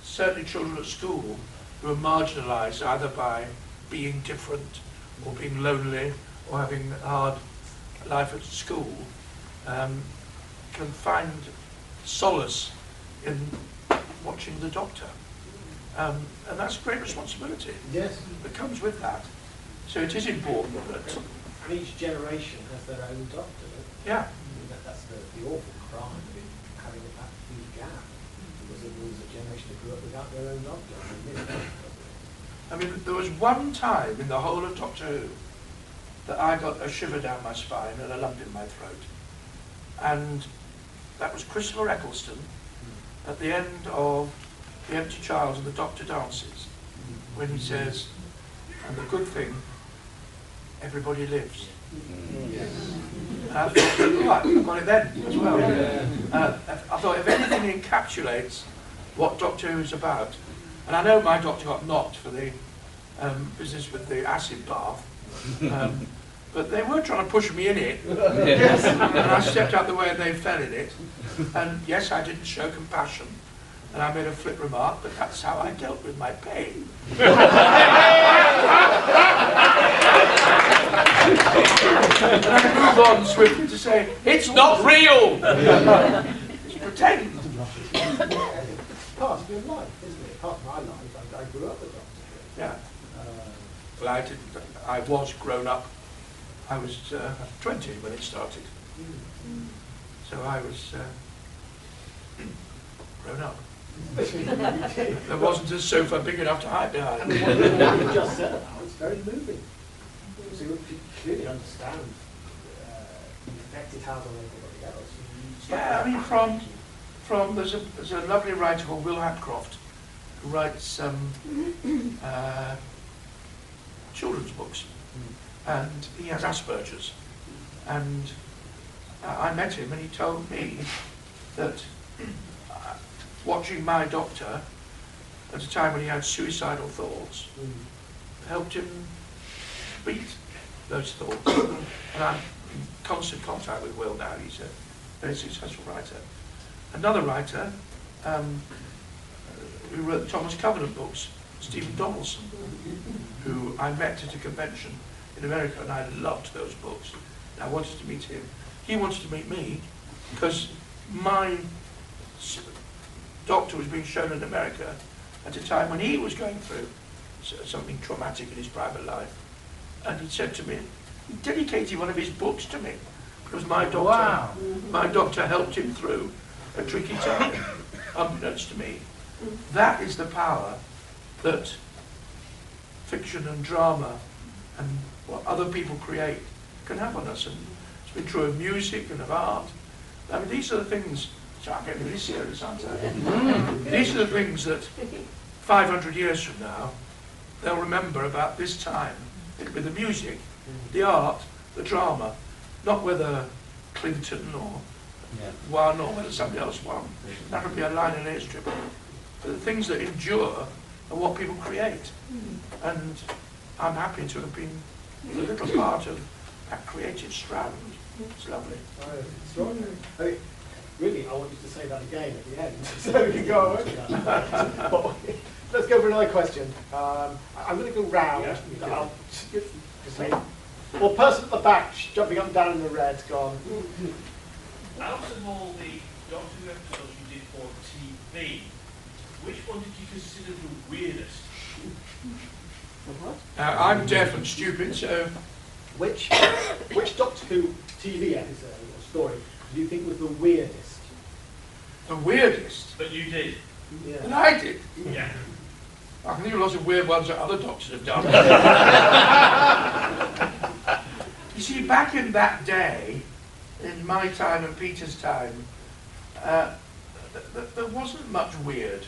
certainly children at school who are marginalised either by being different or being lonely or having a hard life at school can find solace in watching the Doctor. And that's a great responsibility that comes with that. So it is important that... And each generation has their own Doctor. Yeah. That's the awful crime of having that huge gap. Because it was a generation that grew up without their own Doctor. I mean, there was one time in the whole of Doctor Who that I got a shiver down my spine and a lump in my throat. And that was Christopher Eccleston at the end of The Empty Child and the Doctor Dances, when he says, and the good thing, everybody lives. And I thought, right, I got it then as well. I thought, if anything encapsulates what Doctor Who is about, and I know my doctor got knocked for the business with the acid bath, but they were trying to push me in it, and I stepped out the way and they fell in it. And yes, I didn't show compassion, and I made a flip remark, but that's how I dealt with my pain. And I move on swiftly to say, it's not real! It's pretend. Part of your life, isn't it? Part of my life. I grew up with Doctor Who. Yeah. Well, I was grown up. I was 20 when it started. So I was grown up. There wasn't a sofa big enough to hide behind. And what you just said about it's very moving. So you clearly understand the effect it has on everybody else. Yeah, I mean, from there's a lovely writer called Will Hapcroft who writes children's books, and he has Asperger's, and I met him and he told me that watching my doctor at a time when he had suicidal thoughts helped him beat those thoughts. And I'm in constant contact with Will now. He's a very successful writer. Another writer who wrote the Thomas Covenant books, Stephen Donaldson, who I met at a convention in America, and I loved those books. And I wanted to meet him. He wanted to meet me because my doctor was being shown in America at a time when he was going through something traumatic in his private life. And he said to me, He dedicated one of his books to me because my doctor, Wow. my doctor helped him through a tricky time, unbeknownst to me. That is the power that fiction and drama and what other people create can have on us. And it's been true of music and of art. I mean, these are the things, so I'm getting really serious, aren't I? These are the things that 500 years from now, they'll remember about this time. It'll be the music, the art, the drama, not whether Clinton or won or whether somebody else won. That'll be a line in history. But the things that endure are what people create. And I'm happy to have been a little part of that creative strand. It's lovely. Extraordinary. I mean, really, I want you to say that again at the end, so we can go away with that. Let's go for another question. I'm going to go round. I'll just say, well, person at the back, jumping up and down in the red, gone. Out of all the Doctor Who episodes you did for TV, which one did you consider the weirdest? I'm deaf and stupid, so... Which Doctor Who TV episode or story do you think was the weirdest? The weirdest? That you did? Yeah. That I did? Yeah. I can think of lots of weird ones that other doctors have done. You see, back in that day, in my time and Peter's time, there wasn't much weird.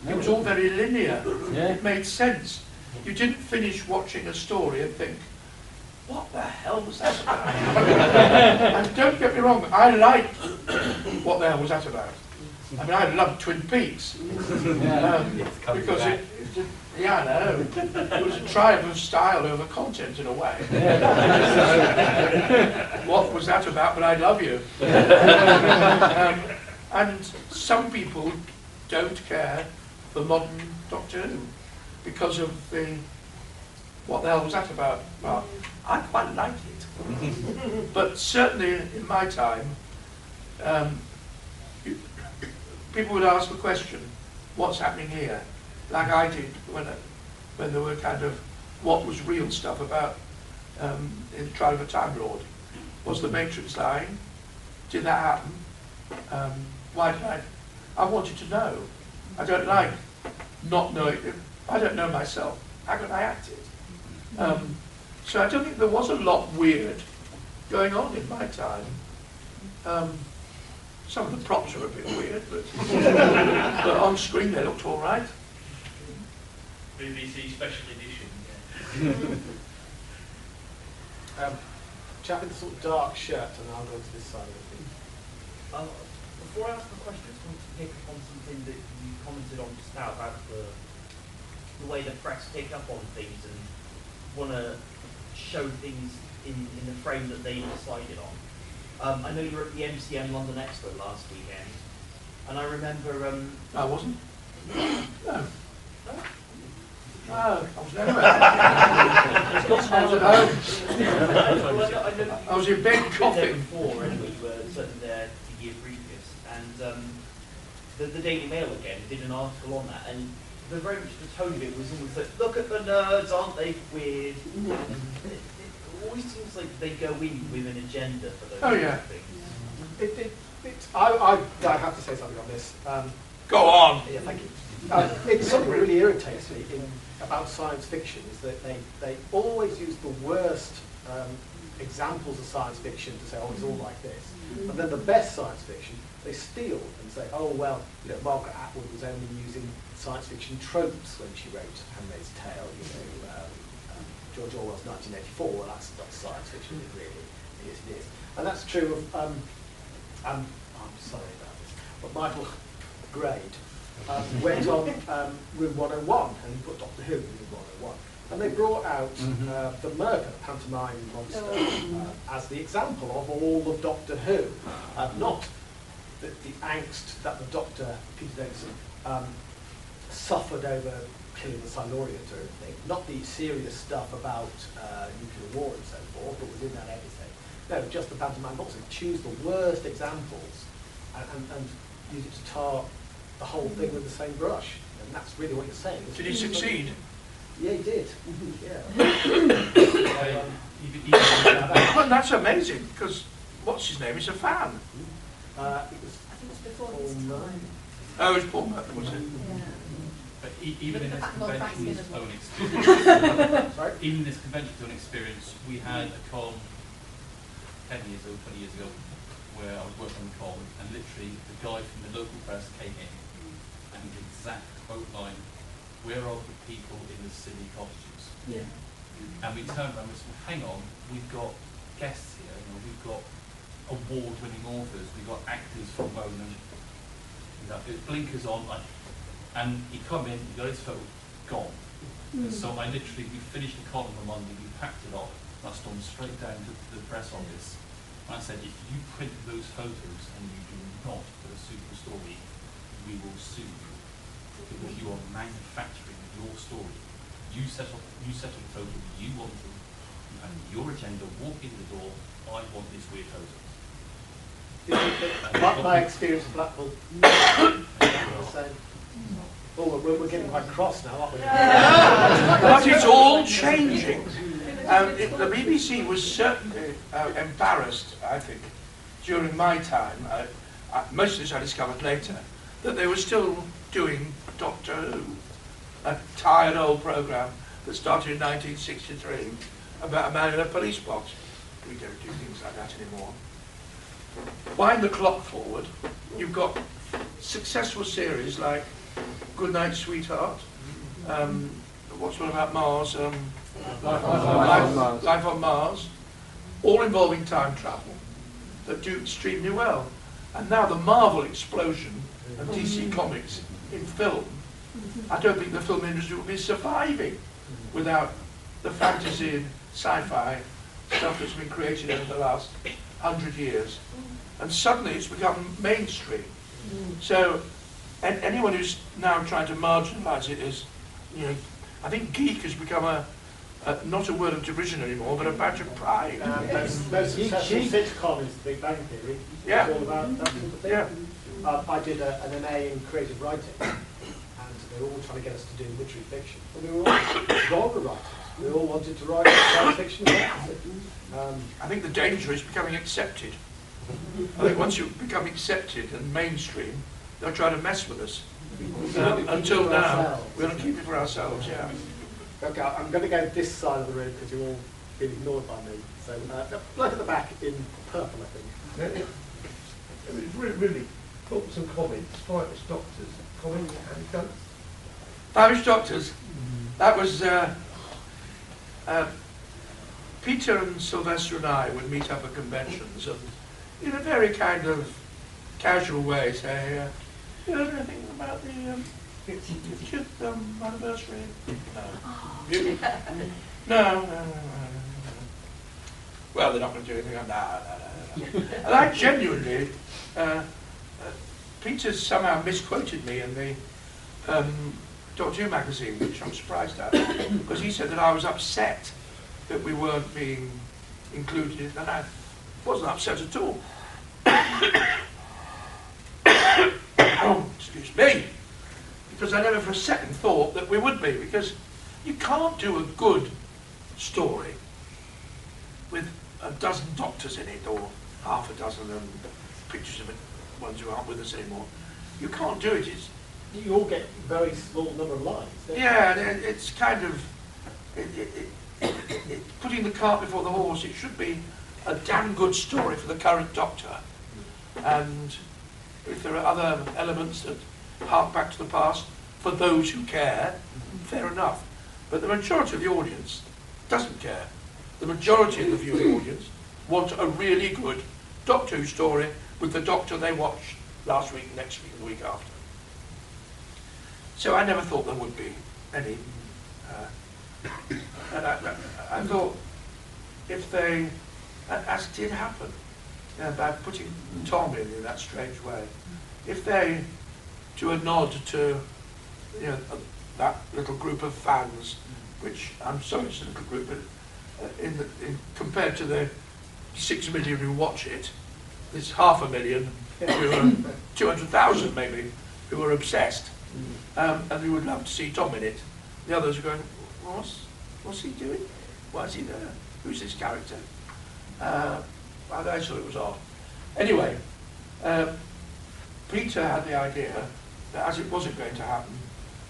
It was all very linear. It made sense. You didn't finish watching a story and think, what the hell was that about? And don't get me wrong, I liked what the hell was that about. I mean, I loved Twin Peaks. Because yeah, I know. It was a triumph of style over content in a way. What was that about? But I love you. And some people don't care for modern Doctor Who because of the what the hell was that about? Well, I quite like it. But certainly in my time, people would ask the question, what's happening here? Like I did when there were kind of what was real stuff about in the trial of a Timelord. Was the Matrix lying? Did that happen? Why did I wanted to know. I don't like not knowing. I don't know myself. How can I act it? So I don't think there was a lot weird going on in my time. Some of the props were a bit weird, but on screen they looked all right. BBC Special Edition. Chap in the sort of dark shirt, and I'll go to this side of the thing. Before I ask the question, I just want to pick up on something that you commented on just now about the way the press pick up on things and want to show things in the frame that they decided on. I know you were at the MCM London Expo last weekend, and I remember... I wasn't? No. No, I was anywhere. I was at home. I was in bed coughing. Before, anyway, you were certainly there the year previous, and the Daily Mail again did an article on that, and the very much the tone of it was almost like, look at the nerds, aren't they weird? It always seems like they go in with an agenda for those things. I have to say something on this. Go on. Yeah, thank you. It's something that really irritates me about science fiction is that they always use the worst examples of science fiction to say, oh, it's all like this. And then the best science fiction, they steal and say, oh, well, you know, Margaret Atwood was only using science fiction tropes when she wrote Handmaid's Tale. You know, George Orwell's 1984. Well, that's not science fiction. It really is. And that's true of. I'm sorry about this, but Michael Grade went on Room 101 and he put Doctor Who in Room 101. And they brought out the Merca, the pantomime monster, as the example of all of Doctor Who. Not the angst that the Doctor, Peter Davison, suffered over killing the Silurians or anything. Not the serious stuff about nuclear war and so forth, but within that everything. No, just the pantomime monster. Choose the worst examples and use it to tar the whole thing with the same brush. And that's really what you're saying. Did he succeed? Yeah, he did. Yeah. Well, that's amazing, because what's his name is a fan. It was I think it was before his time. Oh, it was Paul Merton, was it? Yeah. But even in The this fact Lord Frankskin convention's as well. own experience, sorry. even this convention's own experience, we had a con 10 years ago, 20 years ago, where I was working on the con, and literally the guy from the local press came in, and the exact quote line, "Where are the people in the silly costumes?" Yeah. And we turned around and said, hang on, we've got guests here, you know, we've got award-winning authors, we've got actors from Bowman, you know, there's blinkers on, and he come in, he got his photo, gone. And so I literally, we finished the con on the Monday, we packed it off, and I stormed straight down to the press office, and I said, if you print those photos and you do not put a super story, we will sue you, because you are manufacturing your story. You set up a photo you want to, you have your agenda, walk in the door, I want this weird photo. My experience of Blackpool. The same. Oh, we're getting quite cross now, aren't we? But it's all changing. The BBC was certainly embarrassed, I think, during my time, most of this I discovered later, that they were still doing Doctor Who, a tired old programme that started in 1963 about a man in a police box. We don't do things like that anymore. Wind the clock forward, you've got successful series like Good Night, Sweetheart, what's one about Mars? Life on Mars, all involving time travel, that do extremely well. And now the Marvel explosion and DC Comics in film, I don't think the film industry would be surviving without the fantasy and sci-fi stuff that's been created over the last 100 years. And suddenly it's become mainstream. So anyone who's now trying to marginalise it is, you know, I think geek has become not a word of derision anymore, but a badge of pride. Most successful sitcom is The Big Bang Theory. Yeah. It's all about that sort of thing. Yeah. I did an MA in creative writing, and they were all trying to get us to do literary fiction. And we were all genre writers. We all wanted to write science fiction and fantasy. I think the danger is becoming accepted. I think once you become accepted and mainstream, they'll try to mess with us. Until now, we're going to keep it for ourselves, yeah. Okay, I'm going to go this side of the room because you're all being ignored by me. So, bloke at the back in purple, I think. It was really thoughts and comments, Irish Doctors, comments, anecdotes. Irish Doctors, that was Peter and Sylvester and I would meet up at conventions and in a very kind of casual way say, you heard anything about the 50th anniversary? No. No. Well, they're not going to do anything. No. And I genuinely, Peter somehow misquoted me in the Doctor Who magazine, which I'm surprised at, because he said that I was upset that we weren't being included, and I wasn't upset at all. Oh, excuse me, because I never for a second thought that we would be, because you can't do a good story with a dozen doctors in it, or half a dozen, and pictures of it, ones who aren't with us anymore. You can't do it. You all get a very small number of lines. Yeah, and it's kind of putting the cart before the horse. It should be a damn good story for the current Doctor, and if there are other elements that hark back to the past for those who care, fair enough. But the majority of the audience doesn't care. The majority of the viewing audience want a really good Doctor Who story with the Doctor they watched last week, next week, and the week after. So I never thought there would be any. And I thought if they, as did happen, by putting Tom in that strange way, if they do a nod to, you know, that little group of fans, which I'm sorry it's a little group, but compared to the 6 million who watch it, there's 500,000 who are 200,000 maybe who are obsessed, and who would love to see Tom in it. The others are going, what's he doing? Why is he there? who's this character? I thought it was odd. Anyway, Peter had the idea that as it wasn't going to happen,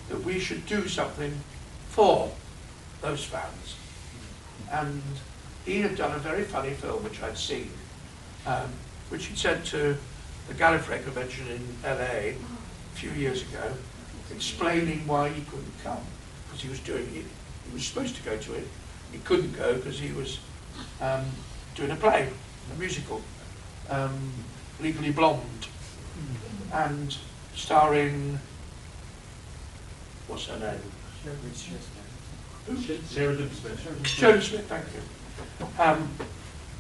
that we should do something for those fans. And he had done a very funny film which I'd seen, which he'd sent to the Gallifrey convention in LA a few years ago, explaining why he couldn't come, because he was doing it. He was supposed to go to it. He couldn't go because he was doing a play, a musical, Legally Blonde, and starring, what's her name? Sheridan Smith. Sheridan Smith, thank you.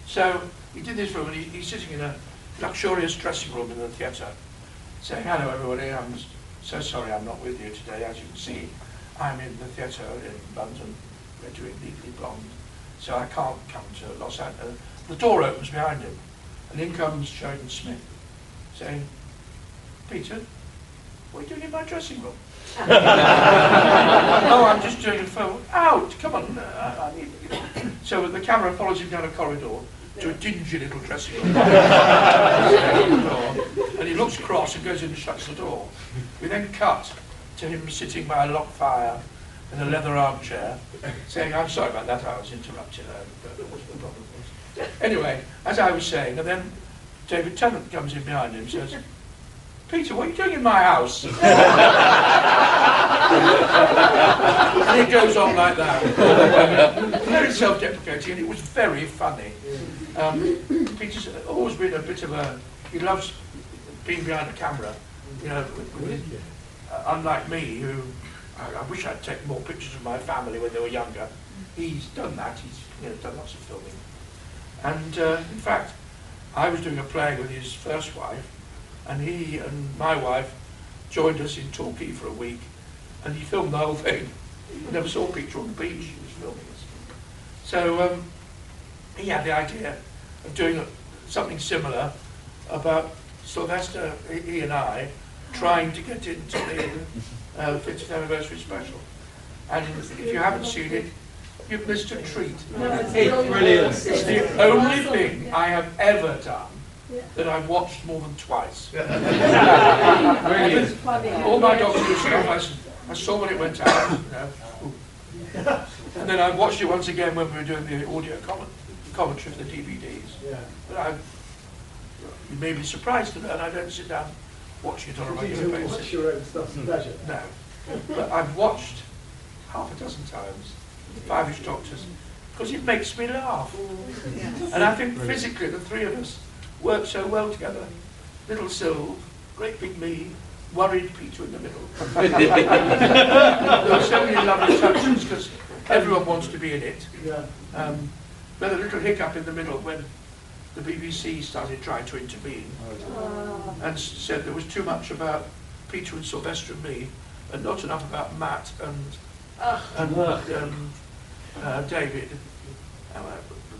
So he did this film, and he's sitting in a luxurious dressing room in the theatre, saying, "Hello everybody, I'm so sorry I'm not with you today. As you can see, I'm in the theatre in London, we're doing Legally Blonde, so I can't come to Los Angeles." The door opens behind him, and in comes Sheridan Smith, saying, "Peter, what are you doing in my dressing room?" "Oh, I'm just doing a film." "Out, come on, I need you." So the camera follows him down a corridor to a dingy little dressing room. And he looks across and goes in and shuts the door. We then cut to him sitting by a log fire in a leather armchair, saying, "I'm sorry about that, I was interrupted, I don't know what the problem was." Anyway, as I was saying, and then David Tennant comes in behind him and says, "Peter, what are you doing in my house?" And it goes on like that. Very self-deprecating, and it was very funny. Peter's always been a bit of a, he loves being behind the camera, you know, unlike me, who, I wish I'd taken more pictures of my family when they were younger. He's done that, he's done lots of filming. And in fact, I was doing a play with his first wife, and he and my wife joined us in Torquay for a week, and he filmed the whole thing. He never saw Peter on the beach, he was filming us. So he had the idea of doing something similar about Sylvester, he and I, trying to get into the 50th anniversary special. And if you haven't seen it, you've missed a treat. It's brilliant. It's the only thing I have ever done that I've watched more than twice. All my documentaries stuff, I saw when it went out, you know. And then I watched it once again when we were doing the audio commentary for the DVDs. But you may be surprised to learn I don't sit down watching it on a regular basis. Watch your own stuff and pleasure. No. But I've watched half a dozen times Five-ish Doctors because it makes me laugh. And I think physically the three of us work so well together. Little Syl, great big me, worried Peter in the middle. There were so many lovely touches because everyone wants to be in it. But a little hiccup in the middle when the BBC started trying to intervene and said there was too much about Peter and Sylvester and me and not enough about Matt and David.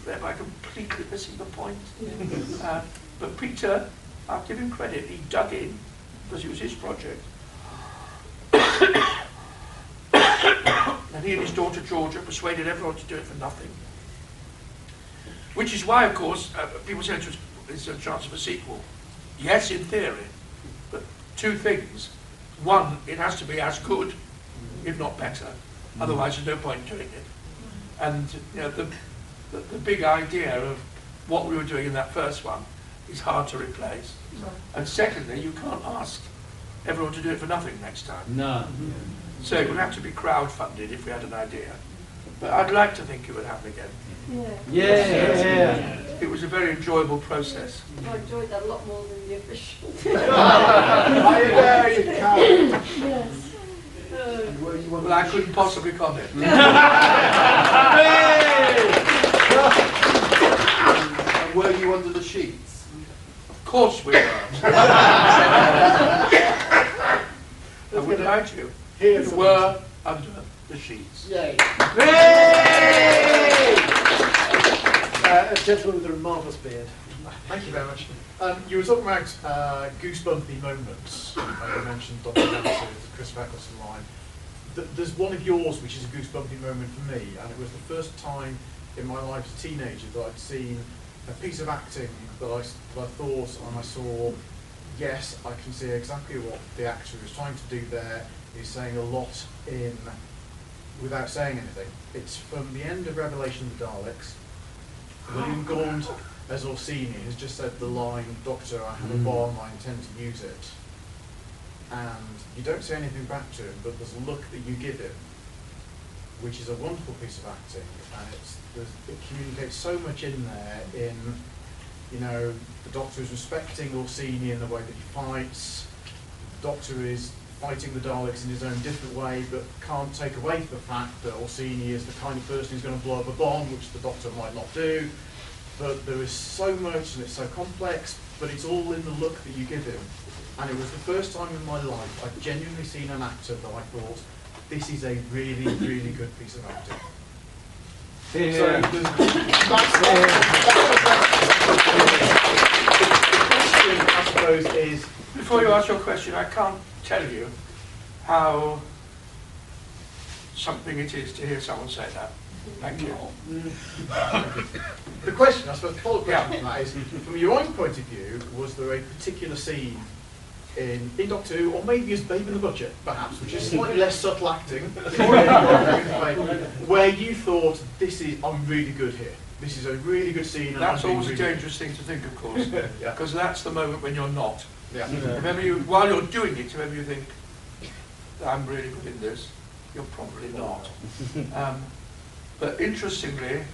Thereby completely missing the point. But Peter, I'll give him credit, he dug in because it was his project. And he and his daughter Georgia persuaded everyone to do it for nothing. Which is why, of course, people say there's a chance of a sequel. Yes, in theory, but two things. One, it has to be as good, if not better. Otherwise, there's no point doing it. And you know, the big idea of what we were doing in that first one is hard to replace. And secondly, you can't ask everyone to do it for nothing next time. No. So it would have to be crowd-funded if we had an idea. But I'd like to think it would happen again. Yeah. It was a very enjoyable process. I enjoyed that a lot more than the official. Yes. Well, I couldn't possibly comment. And were you under the sheets? Of course we were. I wouldn't lie to you. We were under the sheets. Yay. A gentleman with a marvellous beard. Thank you very much. You were talking about goosebumpy moments. You mentioned Dr. Nancy, the Chris Eccleston line. There's one of yours which is a goosebumpy moment for me, and it was the first time in my life as a teenager that I'd seen a piece of acting that I thought, and I saw, yes, I can see exactly what the actor is trying to do there. He's saying a lot without saying anything. It's from the end of Revelation of the Daleks. William Gaunt as Orsini has just said the line, "Doctor, I have a bomb, I intend to use it." And you don't say anything back to him, but there's a look that you give him, which is a wonderful piece of acting, and it communicates so much in there. The Doctor is respecting Orsini in the way that he fights. The Doctor is fighting the Daleks in his own different way, but can't take away the fact that Orsini is the kind of person who's going to blow up a bomb, which the Doctor might not do. But there is so much, and it's so complex, but it's all in the look that you give him. And it was the first time in my life I've genuinely seen an actor that I thought, this is a really, really good piece of acting. Yeah. So the question, I suppose, is... Before you ask your question, I can't tell you how something it is to hear someone say that. Thank you. The question, I suppose, the follow-up question from that is, from your own point of view, was there a particular scene in Doctor Who, or maybe as Babe in the Butcher, perhaps, which is slightly less subtle acting, where you thought, I'm really good here. This is a really good scene. And that's always a dangerous thing to think, of course, because that's the moment when you're not. Yeah. Remember, while you're doing it, remember you think, I'm really good in this. You're probably not. But interestingly,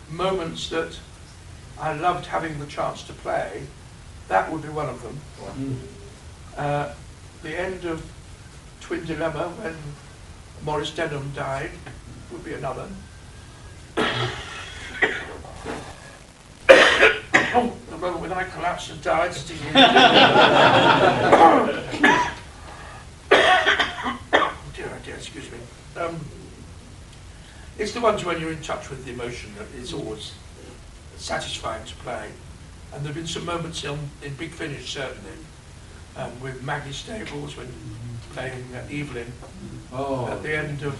moments that I loved having the chance to play, that would be one of them. The end of Twin Dilemma, when Maurice Denham died, would be another. The moment when I collapsed and died, sticking dear, excuse me. It's the ones when you're in touch with the emotion that is always satisfying to play. And there have been some moments in Big Finish, certainly, with Maggie Stables when playing Evelyn at the end of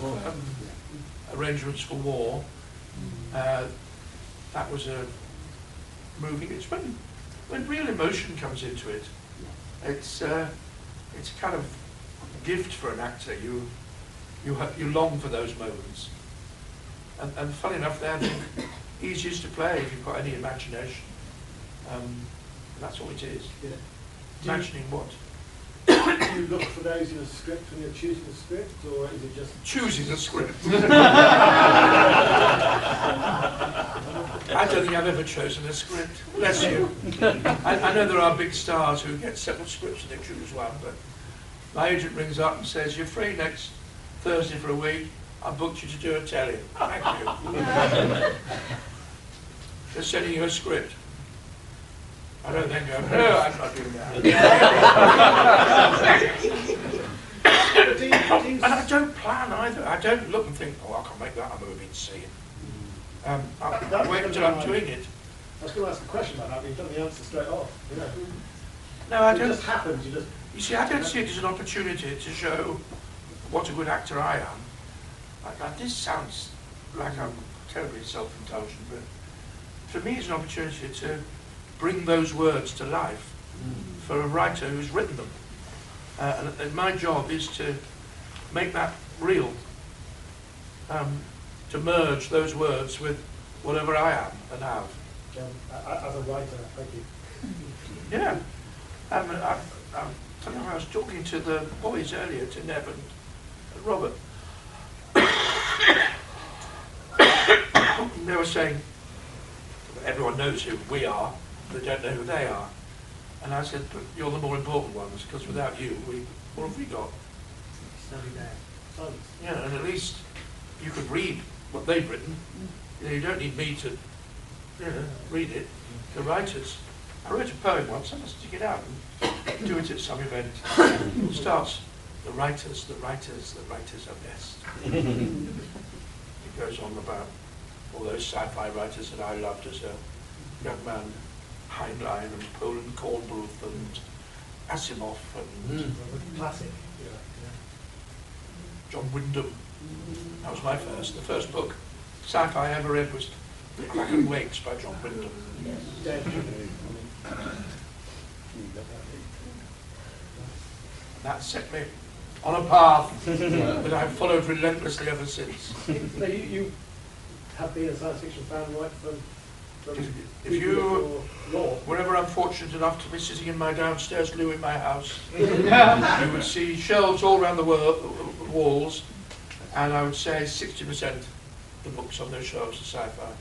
Arrangements for War. That was a moving. It's when real emotion comes into it. It's a kind of gift for an actor. You long for those moments. And funny enough, they're the easiest to play if you've got any imagination. And that's all it is. Yeah. Imagining what? Do you look for those in a script when you're choosing a script, or is it just... Choosing a script? I don't think I've ever chosen a script. Bless you. I know there are big stars who get several scripts and they choose one, but my agent rings up and says, "You're free next Thursday for a week. I booked you to do a telly." Thank you. They're sending you a script. I don't then go, "No, I'm not doing that." And I don't plan either. I don't look and think, "Oh, I can make that a movie scene." I wait until I'm doing it. I was going to ask a question about that, but you've done the answer straight off. No, I don't. It just happens. You see, I don't see it as an opportunity to show what a good actor I am. This sounds like I'm terribly self-indulgent, but for me it's an opportunity to bring those words to life for a writer who's written them. And my job is to make that real, to merge those words with whatever I am and have. As a writer, thank you. Yeah. I was talking to the boys earlier, to Neb and Robert. They were saying, everyone knows who we are, they don't know who they are. And I said, but you're the more important ones, because without you, what have we got? Yeah, and at least you could read what they've written. You don't need me to read it. The writers. I wrote a poem once, I must stick it out and do it at some event. It starts, the writers are best. It goes on about all those sci-fi writers that I loved as a young man, Heinlein and Poland Kornbluth and Asimov and Classic. John Wyndham. That was my first. The first book sci-fi I ever read was The Kraken Wakes by John Wyndham. That set me on a path that I've followed relentlessly ever since. So you have been a science fiction fan right from if you were ever unfortunate enough to be sitting in my downstairs loo in my house, you would see shelves all around the walls, and I would say 60% of the books on those shelves are sci-fi.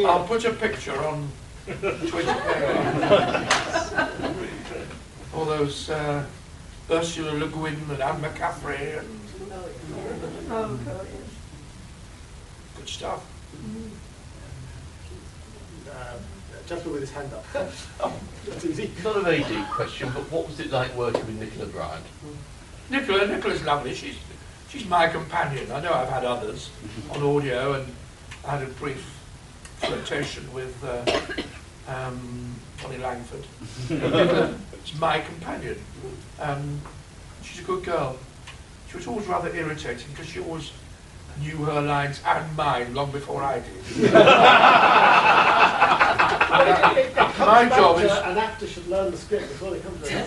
I'll put a picture on Twitter. All those Ursula Le Guin and Anne McCaffrey and good stuff. Gentleman with his hand up. That's easy. Not a very deep question, but what was it like working with Nicola Bryant? Nicola's lovely. She's my companion. I know I've had others on audio, and I had a brief flirtation with Connie Langford. It's my companion. She's a good girl. She was always rather irritating because she always knew her lines and mine long before I did. My job is... An actor should learn the script before they come to it.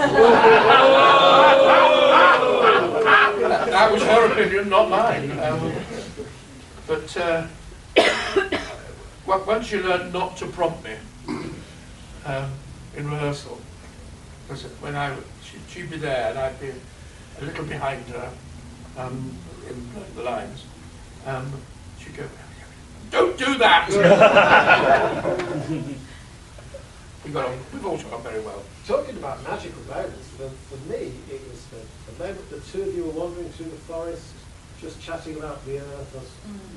That was her opinion, not mine. Once you learn not to prompt me in rehearsal, because when she'd be there and I'd be a little behind her in the lines, she'd go, "Don't do that!" We've also gone very well. Talking about magical moments, for me, it was the moment the two of you were wandering through the forest, just chatting about the earth.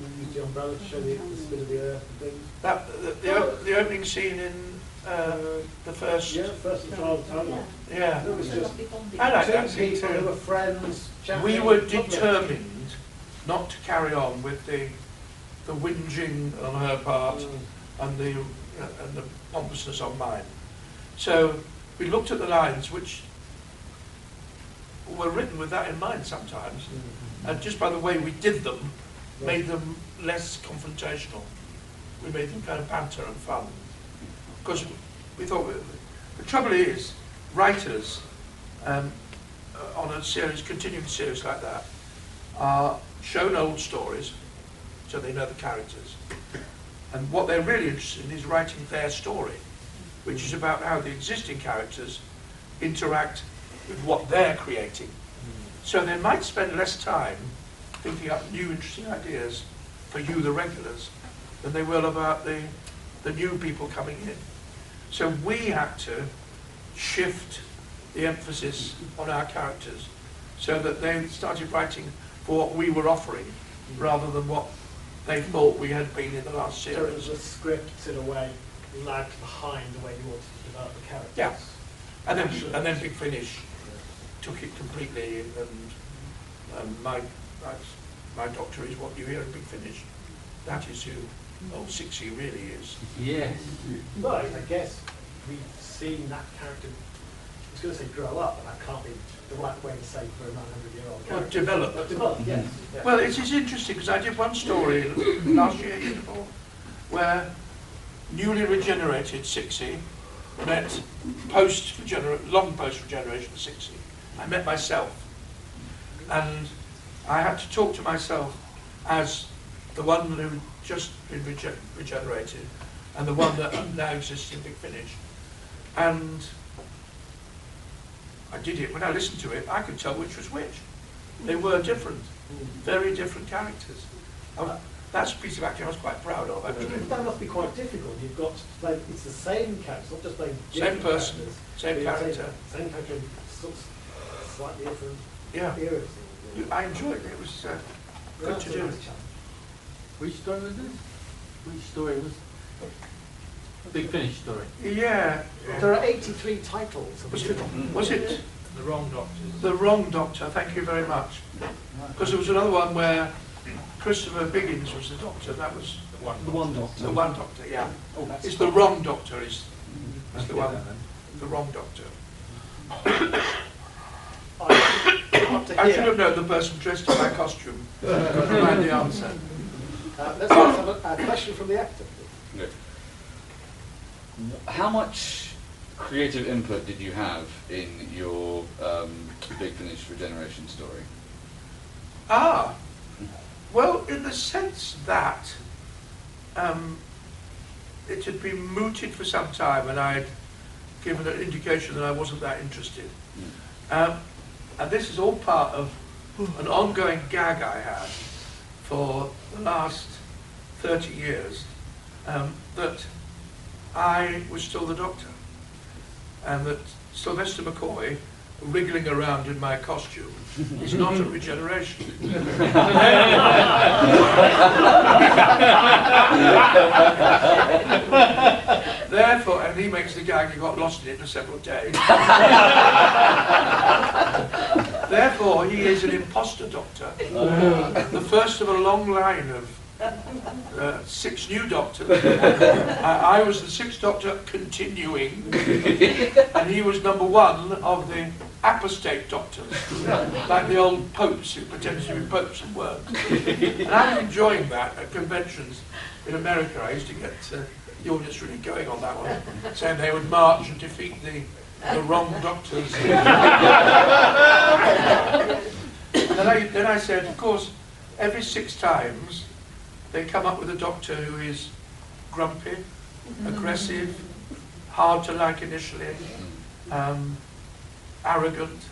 We used the umbrella to show the spin of the earth and things. The opening scene in the first... Yeah, first and trial of Timelord. Yeah. It was just I like that scene people too. who were friends, chatting. We were determined not to carry on with the whinging on her part and the pompousness on mine. So we looked at the lines, which were written with that in mind sometimes, and just by the way we did them, made them less confrontational. We made them kind of banter and fun. Because we thought, the trouble is, writers on a series, continuing series like that, are shown old stories, so they know the characters. And what they're really interested in is writing their story, which is about how the existing characters interact with what they're creating. So they might spend less time thinking up new interesting ideas for you, the regulars, than they will about the new people coming in. So we had to shift the emphasis on our characters so that they started writing for what we were offering rather than what they thought we had been in the last series. So the script, in a way, lagged behind the way you wanted to develop the characters. Yeah. And then Big Finish took it completely, and my doctor is what you hear in Big Finish. That is who old Sixie really is. Yes. Well, I guess we've seen that character, I was going to say grow up, but that can't be the right way to say for a 900-year-old character. Develop. Develop, yes. Yeah. Well, it is interesting because I did one story last year, where newly regenerated Sixie met long post-regeneration Sixie. I met myself, and I had to talk to myself as the one who just been regenerated and the one that now exists in Big Finish. And I did it. When I listened to it, I could tell which was which. They were different, very different characters. That's a piece of acting I was quite proud of, actually. That must be quite difficult. You've got to play, it's the same character, not just playing same person, characters, same character. Same character, sort of slightly different eras. I enjoyed it. It was good to do. Nice challenge. Which story was this? Which story was Big Finish story? Yeah. There are 83 titles. Was it The Wrong Doctors? The Wrong Doctor? Thank you very much. Because there was another one where Christopher Biggins was the Doctor. That was The One Doctor. the One Doctor. Yeah. Oh, that's It's the Wrong Doctor. Is the one. The Wrong Doctor. I should have known the person dressed in my costume could provide the answer. Let's have a question from the actor. Okay. How much creative input did you have in your Big Finish regeneration story? Well, in the sense that it had been mooted for some time and I had given an indication that I wasn't that interested. And this is all part of an ongoing gag I had for the last 30 years, that I was still the Doctor, and that Sylvester McCoy, wriggling around in my costume, is not a regeneration. Therefore, and he makes the gag, he got lost in it for several days. Therefore, he is an imposter Doctor, the first of a long line of 6 new Doctors. I was the 6th Doctor continuing, and he was number 1 of the apostate Doctors, like the old popes who pretended to be popes and weren't. And I was enjoying that at conventions in America. I used to get the audience really going on that one, saying they would march and defeat the wrong Doctors. Then I said, of course, every 6 times they come up with a Doctor who is grumpy, aggressive, hard to like initially, arrogant,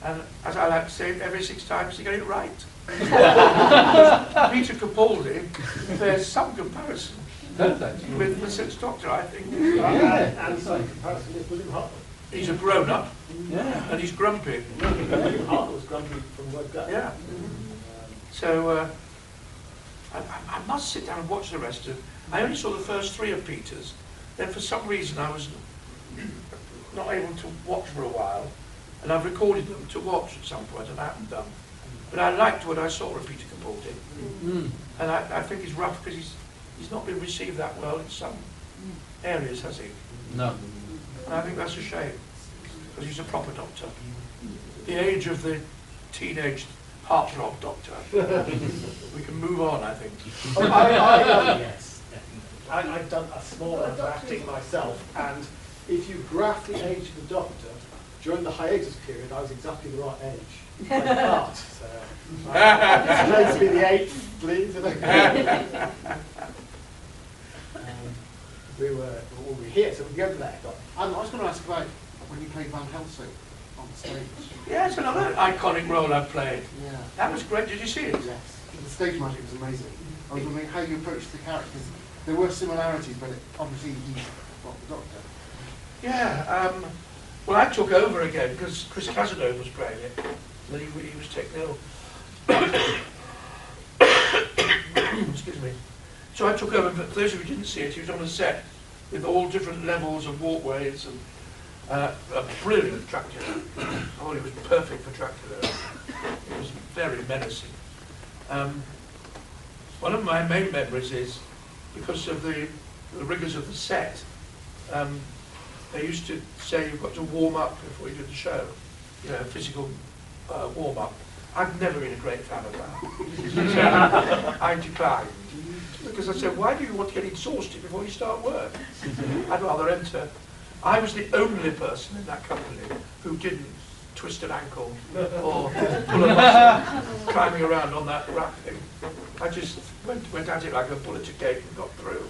and as I like to say, every 6 times they get it right. Peter Capaldi bears some comparison with the 6th Doctor, I think. And some comparison with William Hartnell. He's a grown-up, and he's grumpy. William Hartnell was grumpy from word go. Yeah. So I must sit down and watch the rest of. I only saw the first 3 of Peter's. Then for some reason I was not able to watch for a while, and I've recorded them to watch at some point, and I haven't done. But I liked what I saw of Peter Capaldi, and I think he's rough because he's not been received that well in some areas, has he? No. And I think that's a shame, because he's a proper Doctor. The age of the teenage heartthrob Doctor. We can move on, I think. Yes. I've done a small amount of acting myself, and if you graph the age of the Doctor, during the hiatus period, I was exactly the right age. Like the part, so let's be the 8th, please. We were here, so we can go to that. I was going to ask about when you played Van Helsing on stage. Yeah, it's another iconic role I've played. Yeah. That was great. Did you see it? Yes. The stage magic was amazing. I was wondering how you approached the characters. There were similarities, but obviously he's not the Doctor. Yeah. Well, I took over again because Chris Casanova was playing it. And he was taken ill. Excuse me. So I took over. For those of you who didn't see it, he was on a set with all different levels of walkways and a brilliant Dracula. Oh, he was perfect for Dracula. It was very menacing. One of my main memories is because of the rigours of the set. They used to say you've got to warm up before you do the show. You know, physical warm up. I've never been a great fan of that. So I declined. Because I said, why do you want to get exhausted before you start work? I'd rather enter. I was the only person in that company who didn't twist an ankle or pull a muscle climbing around on that rack thing. I just went at it like a bullet to gate and got through.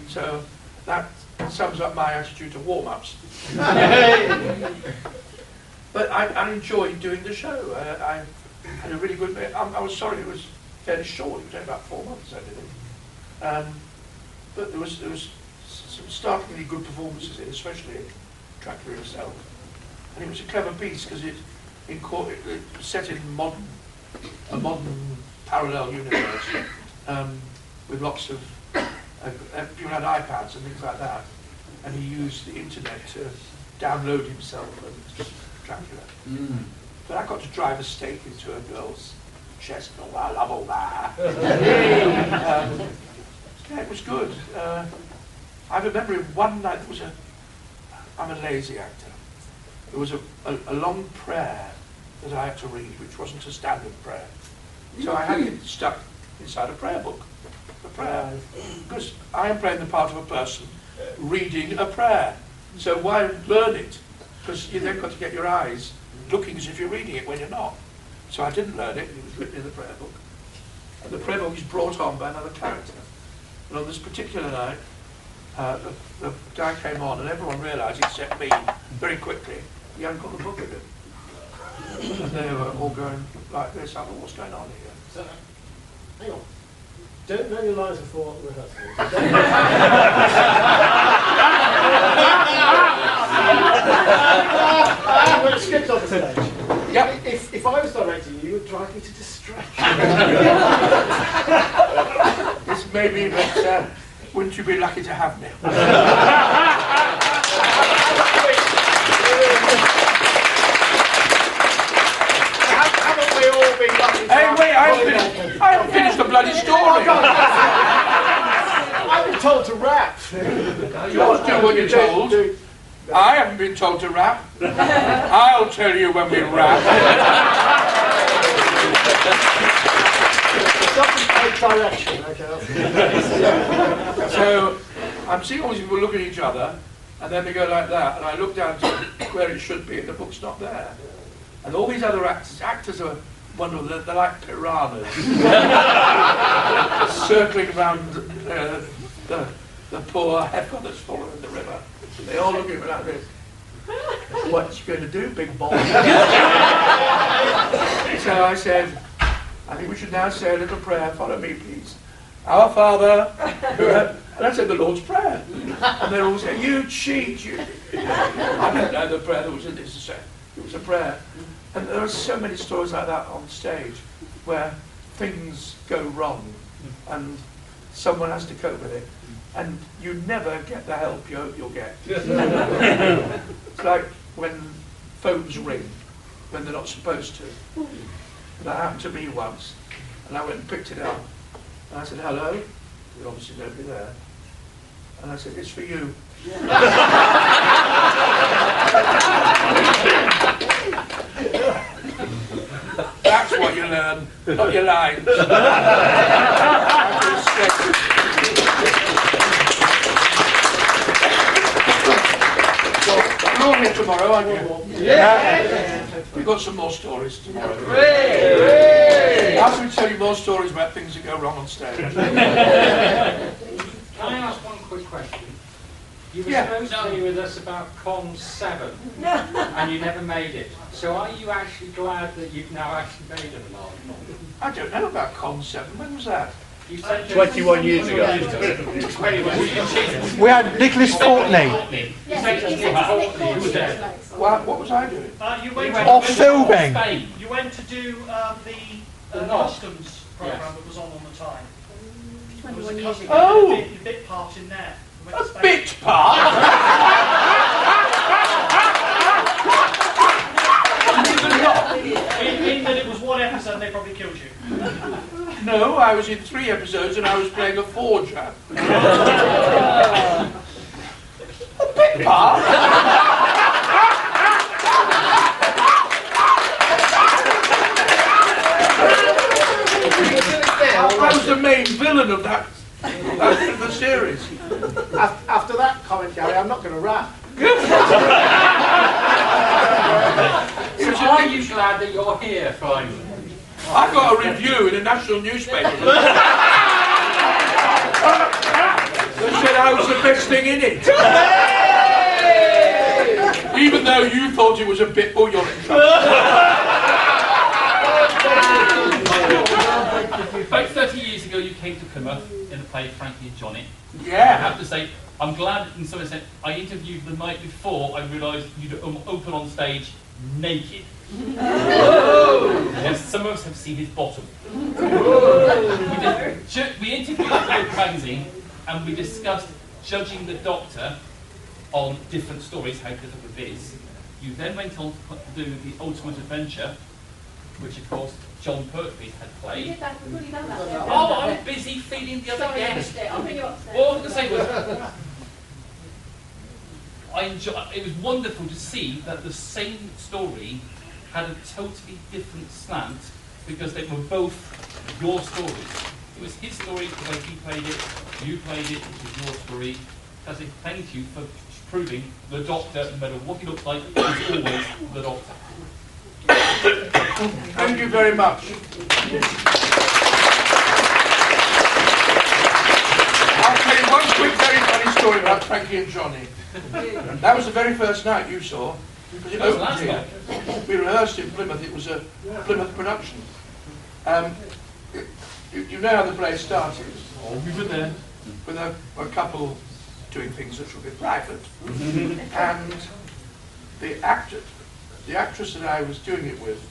So that sums up my attitude to warm-ups. But I enjoyed doing the show. I had a really good. I was sorry it was fairly short. It was only about 4 months I did it. But there was some startlingly good performances in it, especially Dracula himself. And it was a clever piece because it set in a modern parallel universe with lots of people had iPads and things like that, and he used the internet to download himself and Dracula. But I got to drive a stake into a girl's chest. Oh, I love all that. Yeah, it was good. I remember one night I'm a lazy actor. There was a long prayer that I had to read, which wasn't a standard prayer. So I had it stuck inside a prayer book, a prayer. Because I am playing the part of a person reading a prayer. So why learn it? Because you then got to get your eyes looking as if you're reading it when you're not. So I didn't learn it, it was written in the prayer book. And the prayer book is brought on by another character. And on this particular night, the guy came on and everyone realised, except me, very quickly, he hadn't got the book with him. And they were all going like this, I thought, what's going on here? So, hang on. Don't learn your lines before rehearsal. We're script on the stage. Yep. If I was directing you, you would drive me to distraction. This may be, but wouldn't you be lucky to have me? Haven't we all been lucky to Hey, have wait, I haven't finished the bloody story. I've been told to rap. You ought to do what you're told. I haven't been told to rap. I'll tell you when we rap. Direction, okay. So I'm seeing all these people look at each other, and then they go like that, and I look down to where it should be, and the book's not there. And all these other actors are wonderful. They're like piranhas, circling around the poor heifer that's fallen in the river. They all look at me like this. What you going to do, big boy? So I said, I think we should now say a little prayer. Follow me, please. Our Father, and I said the Lord's Prayer. And they're all saying, you cheat, you. I didn't know the prayer that was in this. It was a prayer. And there are so many stories like that on stage where things go wrong and someone has to cope with it. And you never get the help you hope you'll get. It's like when phones ring when they're not supposed to. That happened to me once, and I went and picked it up, and I said, hello, there's obviously nobody there, and I said, it's for you. That's what you learn, not your lines. You're all here tomorrow, aren't you? Yeah. We've got some more stories tomorrow. After we tell you more stories about things that go wrong on stage. Can I ask one quick question? You were supposed to be with us about Con 7, and you never made it. So are you actually glad that you've now actually made an Armadacon? I don't know about Con 7. When was that? 21 years ago. We had Nicholas Courtney. What was I doing? You went off filming. You went to do the customs program that was on the time. There was a customs bit part in there. A bit part? In that it was one episode and they probably killed you. No, I was in 3 episodes and I was playing a forger. A bit part? I was the main villain of that the series. After that comment, Gary, I'm not going to rap. So are you glad that you're here, finally? I got a review in a national newspaper that said I was the best thing in it. Even though you thought it was a bit, oh, you're in trouble. About 30 years ago, you came to Plymouth in the play Frankie and Johnny. Yeah. I have to say, I'm glad in some extent I interviewed the night before I realised you'd open on stage naked. Yes, some of us have seen his bottom. We interviewed the magazine and we discussed judging the Doctor on different stories, how difficult it is. You then went on to do The Ultimate Adventure, which of course John Pertwee had played. Oh, I'm busy feeding the other guests. All I was going to say was, it was wonderful to see that the same story had a totally different slant because they were both your stories. It was his story, the way he played it, you played it, it was your story. As it thank you for proving the Doctor, no matter what he looks like, is always the Doctor. Thank you very much. I'll tell you one quick, very funny story about Frankie and Johnny. That was the very first night you saw. Because it opened here. We rehearsed in Plymouth. It was a Plymouth production. You know how the play started. We were there. With a couple doing things that were a bit private. And the actress that I was doing it with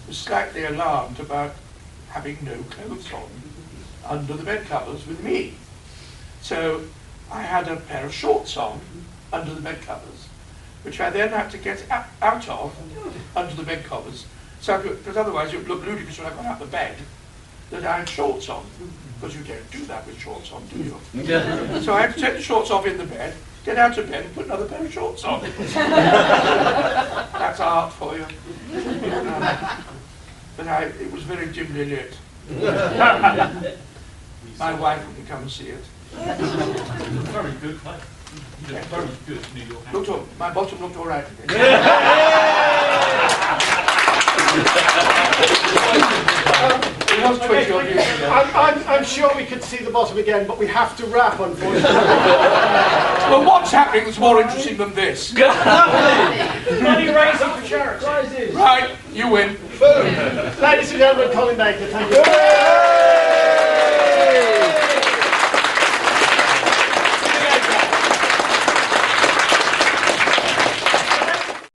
was slightly alarmed about having no clothes on under the bed covers with me. So I had a pair of shorts on under the bed covers, which I then had to get out of under the bed covers, so because otherwise it would look ludicrous when I got out of the bed that I had shorts on, because you don't do that with shorts on, do you? Yeah. So I had to take the shorts off in the bed, get out of bed and put another pair of shorts on. That's art for you. But it was very dimly lit. My wife wouldn't come and see it. Very good, right? You did very good New York. My bottom looked all right. I'm sure we could see the bottom again, but we have to wrap, unfortunately. Well, what's happening that's more interesting than this? Money raising for charity. Right, you win. Ladies and gentlemen, Colin Baker, thank you.